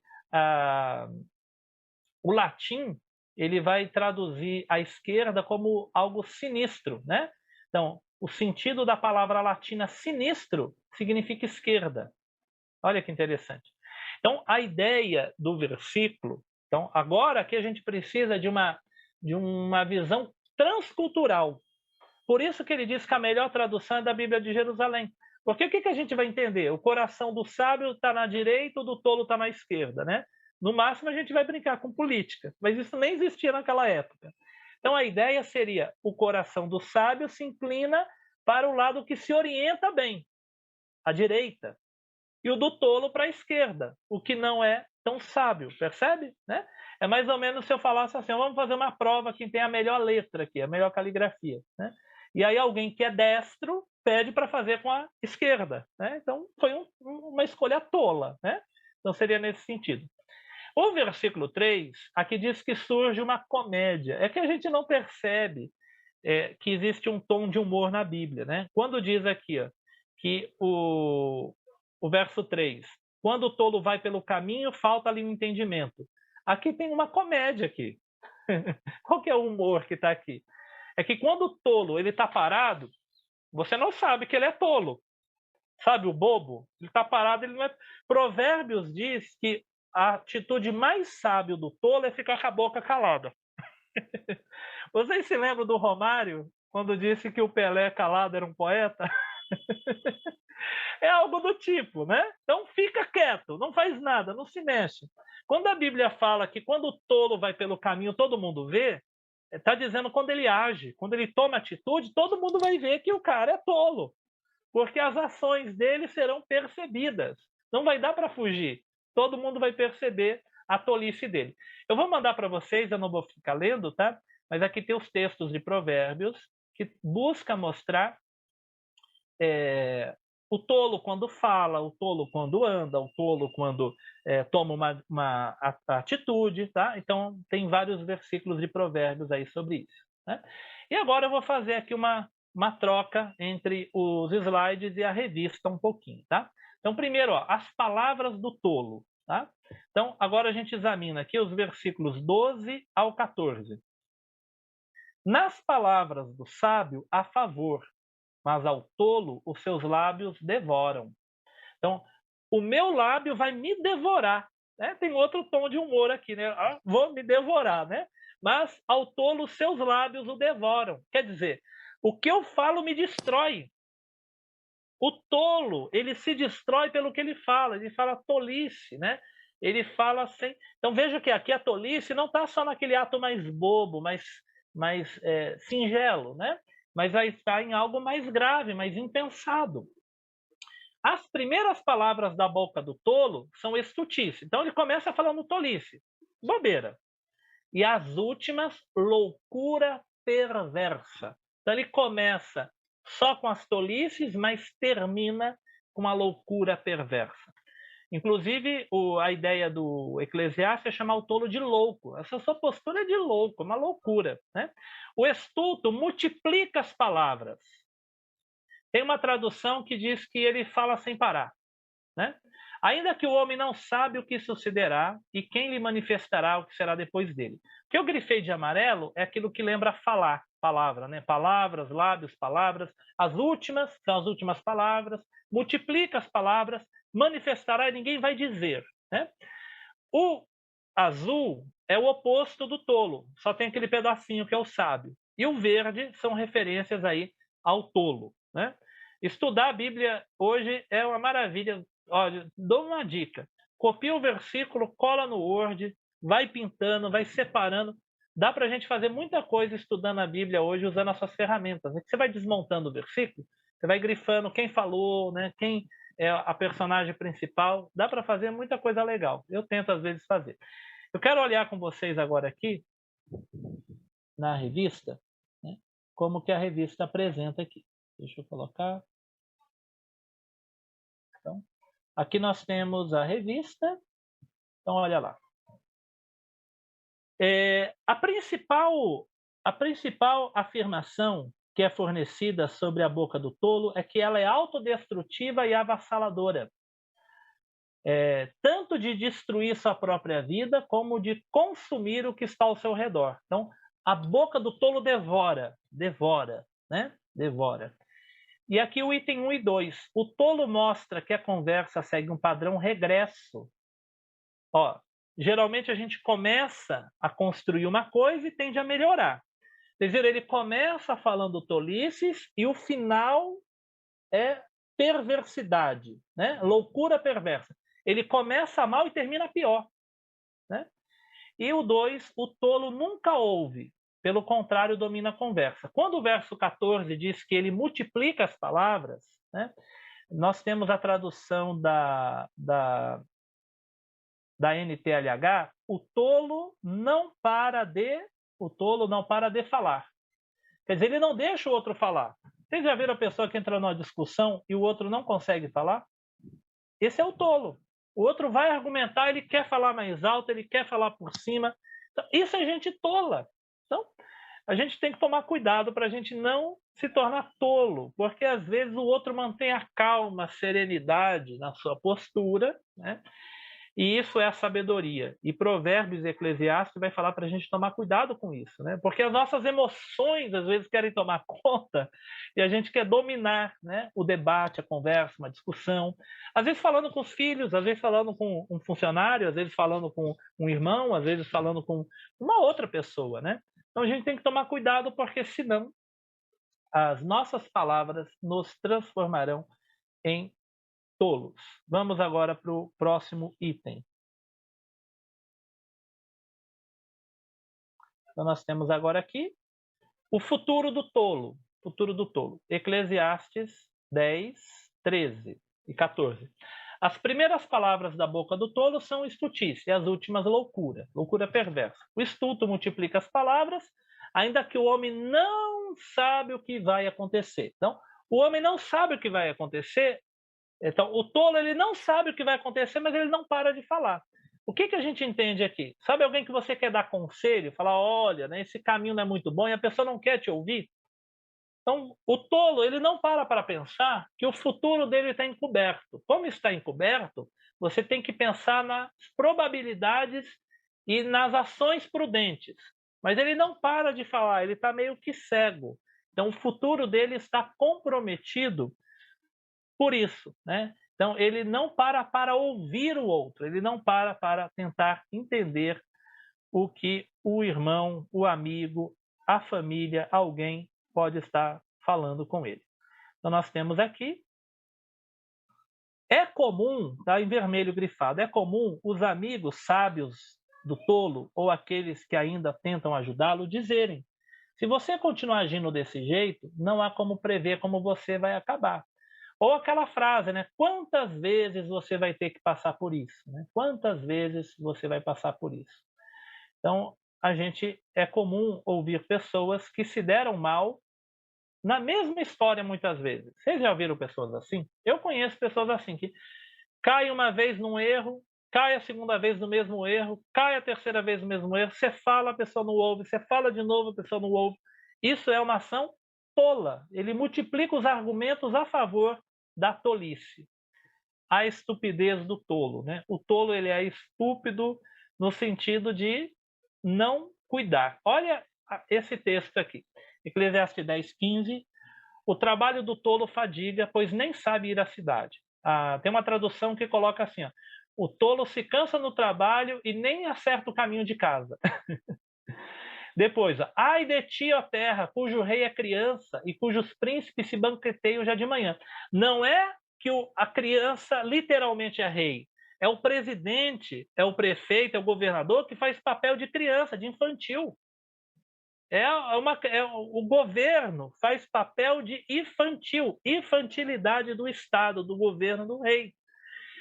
o latim ele vai traduzir a esquerda como algo sinistro, né? Então, o sentido da palavra latina sinistro significa esquerda. Olha que interessante. Então, a ideia do versículo, então, agora aqui a gente precisa de uma visão transcultural. Por isso que ele diz que a melhor tradução é da Bíblia de Jerusalém. Porque o que a gente vai entender? O coração do sábio está na direita, o do tolo está na esquerda, né? No máximo a gente vai brincar com política, mas isso nem existia naquela época. Então a ideia seria: o coração do sábio se inclina para o lado que se orienta bem, a direita, e o do tolo para a esquerda, o que não é tão sábio, percebe? Né? É mais ou menos se eu falasse assim: vamos fazer uma prova quem tem a melhor letra aqui, a melhor caligrafia, né? E aí alguém que é destro pede para fazer com a esquerda, né? Então foi uma escolha tola, né? Então seria nesse sentido. O versículo 3, aqui diz que surge uma comédia. É que a gente não percebe que existe um tom de humor na Bíblia, né? Quando diz aqui, ó, que o verso 3, quando o tolo vai pelo caminho, falta-lhe um entendimento. Aqui tem uma comédia aqui. Qual que é o humor que está aqui? É que quando o tolo ele está parado, você não sabe que ele é tolo. Sabe o bobo? Ele está parado, ele não é... Provérbios diz que a atitude mais sábia do tolo é ficar com a boca calada. Vocês se lembram do Romário, quando disse que o Pelé calado era um poeta? É algo do tipo, né? Então fica quieto, não faz nada, não se mexe. Quando a Bíblia fala que quando o tolo vai pelo caminho, todo mundo vê, está dizendo quando ele age, quando ele toma atitude, todo mundo vai ver que o cara é tolo, porque as ações dele serão percebidas. Não vai dar para fugir. Todo mundo vai perceber a tolice dele. Eu vou mandar para vocês, eu não vou ficar lendo, tá? Mas aqui tem os textos de Provérbios que busca mostrar o tolo quando fala, o tolo quando anda, o tolo quando toma uma atitude, tá? Então tem vários versículos de Provérbios aí sobre isso, né? E agora eu vou fazer aqui uma troca entre os slides e a revista um pouquinho, tá? Então primeiro, ó, as palavras do tolo, tá? Então agora a gente examina aqui os versículos 12 ao 14. Nas palavras do sábio há favor, mas ao tolo os seus lábios devoram. Então, o meu lábio vai me devorar, né? Tem outro tom de humor aqui, né? Vou me devorar, né? Mas ao tolo os seus lábios o devoram. Quer dizer, o que eu falo me destrói. O tolo, ele se destrói pelo que ele fala tolice, né? Ele fala sem... Então veja que aqui a tolice não está só naquele ato mais bobo, mais singelo, né? Mas vai estar em algo mais grave, mais impensado. As primeiras palavras da boca do tolo são estutice. Então ele começa falando tolice, bobeira. E as últimas, loucura perversa. Então ele começa só com as tolices, mas termina com a loucura perversa. Inclusive, a ideia do Eclesiastes é chamar o tolo de louco. Essa sua postura é de louco, uma loucura, né? O estulto multiplica as palavras. Tem uma tradução que diz que ele fala sem parar, né? Ainda que o homem não sabe o que sucederá e quem lhe manifestará o que será depois dele. O que eu grifei de amarelo é aquilo que lembra falar, palavra, né? Palavras, lábios, palavras. As últimas são as últimas palavras. Multiplica as palavras, manifestará e ninguém vai dizer, né? O azul é o oposto do tolo, só tem aquele pedacinho que é o sábio. E o verde são referências aí ao tolo, né? Estudar a Bíblia hoje é uma maravilha. Olha, dou uma dica. Copia o versículo, cola no Word, vai pintando, vai separando. Dá para a gente fazer muita coisa estudando a Bíblia hoje usando as suas ferramentas. Você vai desmontando o versículo, você vai grifando quem falou, né? Quem é a personagem principal. Dá para fazer muita coisa legal. Eu tento às vezes fazer. Eu quero olhar com vocês agora aqui na revista, né? Como que a revista apresenta aqui. Deixa eu colocar. Então, aqui nós temos a revista. Então, olha lá. A principal afirmação que é fornecida sobre a boca do tolo é que ela é autodestrutiva e avassaladora. Tanto de destruir sua própria vida, como de consumir o que está ao seu redor. Então, a boca do tolo devora, né? Devora. E aqui o item 1 e 2. O tolo mostra que a conversa segue um padrão regresso. Geralmente a gente começa a construir uma coisa e tende a melhorar. Vocês viram, ele começa falando tolices e o final é perversidade, né? Loucura perversa. Ele começa mal e termina pior, né? E o 2, o tolo nunca ouve, pelo contrário, domina a conversa. Quando o verso 14 diz que ele multiplica as palavras, né? Nós temos a tradução da NTLH, o tolo não para de falar. Quer dizer, ele não deixa o outro falar. Vocês já viram a pessoa que entra numa discussão e o outro não consegue falar? Esse é o tolo. O outro vai argumentar, ele quer falar mais alto, ele quer falar por cima. Então, isso é gente tola. Então, a gente tem que tomar cuidado para a gente não se tornar tolo, porque às vezes o outro mantém a calma, a serenidade na sua postura, né? E isso é a sabedoria. E Provérbios e Eclesiastes vai falar para a gente tomar cuidado com isso, né? Porque as nossas emoções às vezes querem tomar conta e a gente quer dominar, né? O debate, a conversa, uma discussão. Às vezes falando com os filhos, às vezes falando com um funcionário, às vezes falando com um irmão, às vezes falando com uma outra pessoa, né? Então a gente tem que tomar cuidado, porque senão as nossas palavras nos transformarão em tolos. Vamos agora para o próximo item. Então nós temos agora aqui o futuro do tolo. Futuro do tolo. Eclesiastes 10, 13 e 14. As primeiras palavras da boca do tolo são estultice, e as últimas loucura, loucura perversa. O estulto multiplica as palavras, ainda que o homem não sabe o que vai acontecer. Então, o homem não sabe o que vai acontecer. Então, o tolo, ele não sabe o que vai acontecer, mas ele não para de falar. O que a gente entende aqui? Sabe alguém que você quer dar conselho, falar, olha, né, esse caminho não é muito bom, e a pessoa não quer te ouvir? Então, o tolo, ele não para pensar que o futuro dele está encoberto. Como está encoberto, você tem que pensar nas probabilidades e nas ações prudentes. Mas ele não para de falar, ele está meio que cego. Então, o futuro dele está comprometido por isso, né? Então, ele não para ouvir o outro, ele não para tentar entender o que o irmão, o amigo, a família, alguém pode estar falando com ele. Então, nós temos aqui, é comum, está em vermelho grifado, é comum os amigos sábios do tolo ou aqueles que ainda tentam ajudá-lo dizerem: se você continuar agindo desse jeito, não há como prever como você vai acabar. Ou aquela frase, né? Quantas vezes você vai ter que passar por isso? Né? Quantas vezes você vai passar por isso? Então, é comum ouvir pessoas que se deram mal na mesma história muitas vezes. Vocês já ouviram pessoas assim? Eu conheço pessoas assim, que cai uma vez num erro, cai a segunda vez no mesmo erro, cai a terceira vez no mesmo erro, você fala, a pessoa não ouve, você fala de novo, a pessoa não ouve. Isso é uma ação tola. Ele multiplica os argumentos a favor da tolice. A estupidez do tolo, né? O tolo, ele é estúpido no sentido de não cuidar. Olha esse texto aqui, Eclesiastes 10:15. O trabalho do tolo fadiga, pois nem sabe ir à cidade. Tem uma tradução que coloca assim, ó, o tolo se cansa no trabalho e nem acerta o caminho de casa. Depois, ai de ti, ó terra, cujo rei é criança e cujos príncipes se banqueteiam já de manhã. Não é que a criança literalmente é rei, é o presidente, é o prefeito, é o governador que faz papel de criança, de infantil. O governo faz papel de infantil, infantilidade do Estado, do governo, do rei.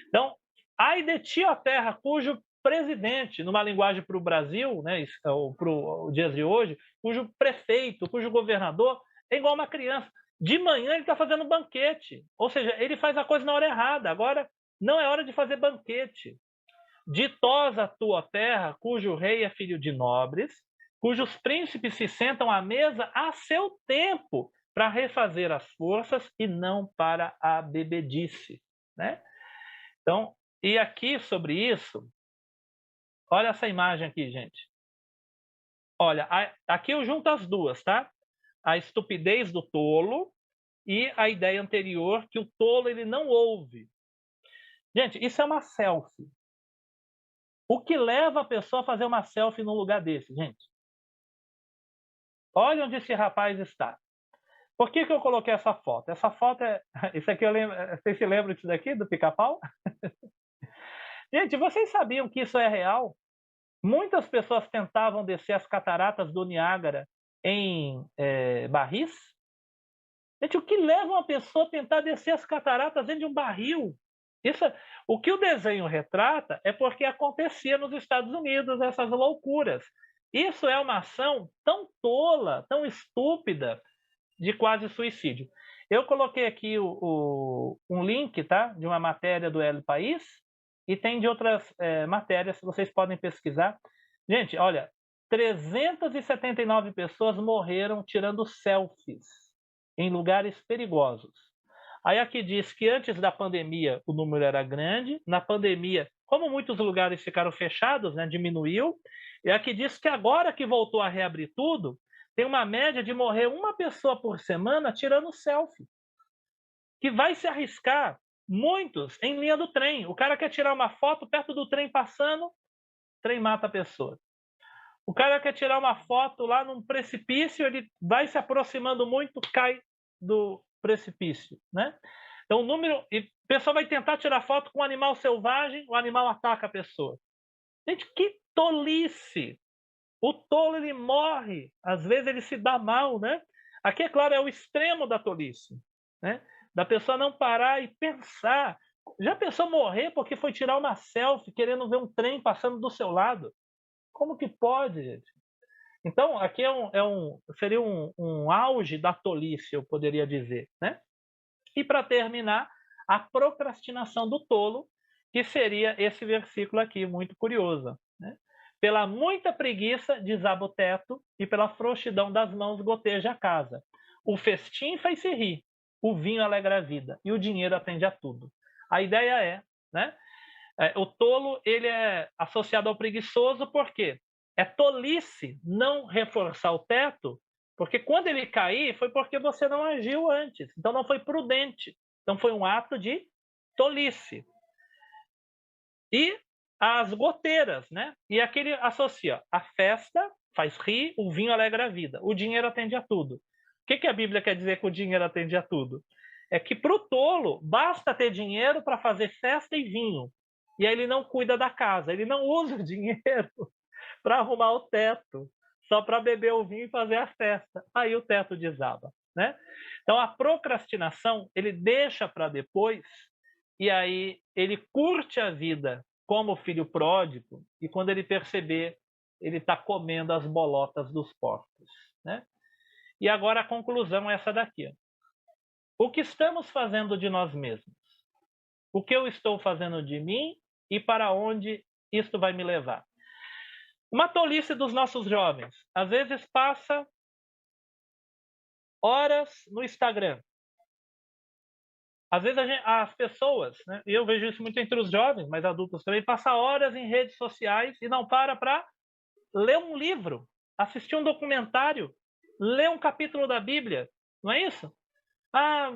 Então, ai de ti, ó terra, cujo presidente, numa linguagem para o Brasil, né, ou para os dias de hoje, cujo prefeito, cujo governador é igual uma criança. De manhã ele está fazendo banquete, ou seja, ele faz a coisa na hora errada. Agora não é hora de fazer banquete. Ditosa a tua terra, cujo rei é filho de nobres, cujos príncipes se sentam à mesa a seu tempo para refazer as forças e não para a bebedice, né? Então, e aqui sobre isso, olha essa imagem aqui, gente. Olha, aqui eu junto as duas, tá? A estupidez do tolo e a ideia anterior que o tolo ele não ouve. Gente, isso é uma selfie. O que leva a pessoa a fazer uma selfie num lugar desse, gente? Olha onde esse rapaz está. Por que eu coloquei essa foto? Essa foto é... Isso aqui eu lembro... Vocês se lembram disso daqui, do Pica-Pau? Gente, vocês sabiam que isso é real? Muitas pessoas tentavam descer as cataratas do Niágara em barris. Gente, o que leva uma pessoa a tentar descer as cataratas dentro de um barril? O que o desenho retrata é porque acontecia nos Estados Unidos essas loucuras. Isso é uma ação tão tola, tão estúpida, de quase suicídio. Eu coloquei aqui um link, tá, de uma matéria do El País, e tem de outras matérias que vocês podem pesquisar. Gente, olha, 379 pessoas morreram tirando selfies em lugares perigosos. Aí aqui diz que antes da pandemia o número era grande, na pandemia, como muitos lugares ficaram fechados, né, diminuiu, e aqui diz que agora que voltou a reabrir tudo, tem uma média de morrer uma pessoa por semana tirando selfie, que vai se arriscar, muitos, em linha do trem. O cara quer tirar uma foto perto do trem passando, o trem mata a pessoa. O cara quer tirar uma foto lá num precipício, ele vai se aproximando muito, cai do precipício, né? Então, e a pessoa vai tentar tirar foto com um animal selvagem, o animal ataca a pessoa. Gente, que tolice! O tolo, ele morre, às vezes ele se dá mal, né? Aqui, é claro, é o extremo da tolice, né? Da pessoa não parar e pensar. Já pensou morrer porque foi tirar uma selfie querendo ver um trem passando do seu lado? Como que pode, gente? Então, aqui seria um auge da tolice, eu poderia dizer, né? E para terminar, a procrastinação do tolo, que seria esse versículo aqui, muito curioso, né? Pela muita preguiça desaba o teto e pela frouxidão das mãos goteja a casa. O festim faz-se rir, o vinho alegra a vida e o dinheiro atende a tudo. A ideia é, né? O tolo, ele é associado ao preguiçoso, por quê? É tolice não reforçar o teto, porque quando ele cair foi porque você não agiu antes, então não foi prudente, então foi um ato de tolice. E as goteiras, né? E aqui ele associa a festa faz rir, o vinho alegra a vida, o dinheiro atende a tudo. O que a Bíblia quer dizer que o dinheiro atende a tudo? É que para o tolo basta ter dinheiro para fazer festa e vinho, e aí ele não cuida da casa, ele não usa o dinheiro para arrumar o teto, só para beber o vinho e fazer a festa. Aí o teto desaba, né? Então a procrastinação, ele deixa para depois, e aí ele curte a vida como filho pródigo, e quando ele perceber, ele está comendo as bolotas dos porcos, né? E agora a conclusão é essa daqui. O que estamos fazendo de nós mesmos? o que eu estou fazendo de mim e para onde isto vai me levar. Uma tolice dos nossos jovens, às vezes passa horas no Instagram. Às vezes as pessoas, né, e eu vejo isso muito entre os jovens, mas adultos também, passam horas em redes sociais e não para ler um livro, assistir um documentário, ler um capítulo da Bíblia, não é isso?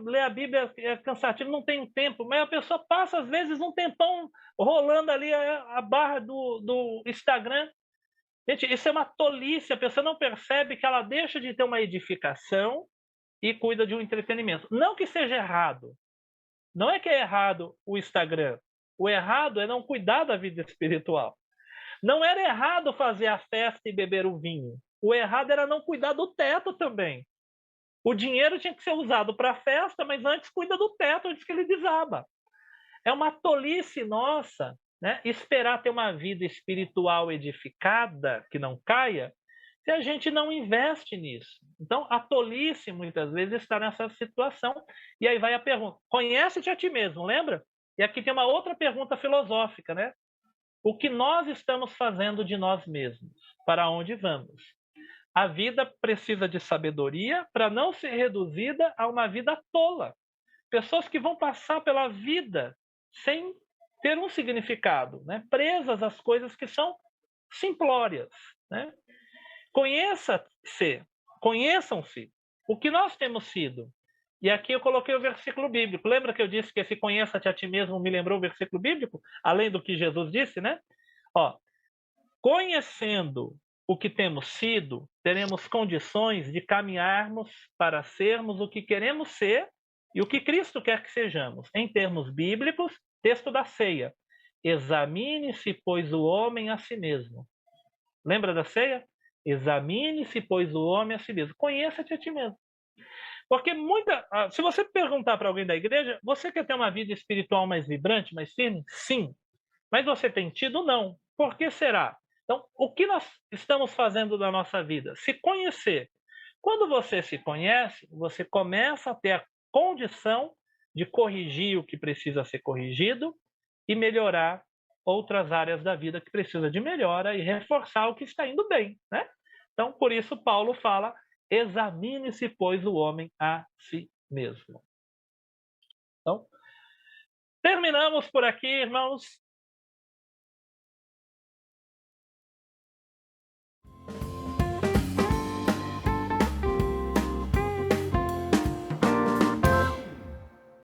Ler a Bíblia é cansativo, não tenho tempo, mas a pessoa passa às vezes um tempão rolando ali a barra do Instagram. Gente, isso é uma tolice, a pessoa não percebe que ela deixa de ter uma edificação e cuida de um entretenimento. Não que seja errado, não é que é errado o Instagram, o errado é não cuidar da vida espiritual. Não era errado fazer a festa e beber o vinho, o errado era não cuidar do teto também. O dinheiro tinha que ser usado para a festa, mas antes cuida do teto antes que ele desaba. É uma tolice nossa, né, esperar ter uma vida espiritual edificada, que não caia, se a gente não investe nisso. Então, a tolice, muitas vezes, está nessa situação. E aí vai a pergunta, conhece-te a ti mesmo, lembra? E aqui tem uma outra pergunta filosófica, né? O que nós estamos fazendo de nós mesmos? Para onde vamos? A vida precisa de sabedoria para não ser reduzida a uma vida tola. Pessoas que vão passar pela vida sem ter um significado, né? Presas às coisas que são simplórias, né? Conheçam-se o que nós temos sido. E aqui eu coloquei o versículo bíblico. Lembra que eu disse que esse conheça-te a ti mesmo me lembrou o versículo bíblico? Além do que Jesus disse, né? Ó, conhecendo o que temos sido, teremos condições de caminharmos para sermos o que queremos ser e o que Cristo quer que sejamos. Em termos bíblicos, texto da ceia. Examine-se, pois, o homem a si mesmo. Lembra da ceia? Examine-se, pois, o homem a si mesmo. Conheça-te a ti mesmo. Porque se você perguntar para alguém da igreja, você quer ter uma vida espiritual mais vibrante, mais firme? Sim. Mas você tem tido? Não. Por que será? Então, o que nós estamos fazendo da nossa vida? Se conhecer. Quando você se conhece, você começa a ter a condição de corrigir o que precisa ser corrigido e melhorar outras áreas da vida que precisa de melhora e reforçar o que está indo bem, né? Então, por isso Paulo fala: examine-se, pois, o homem a si mesmo. Então, terminamos por aqui, irmãos.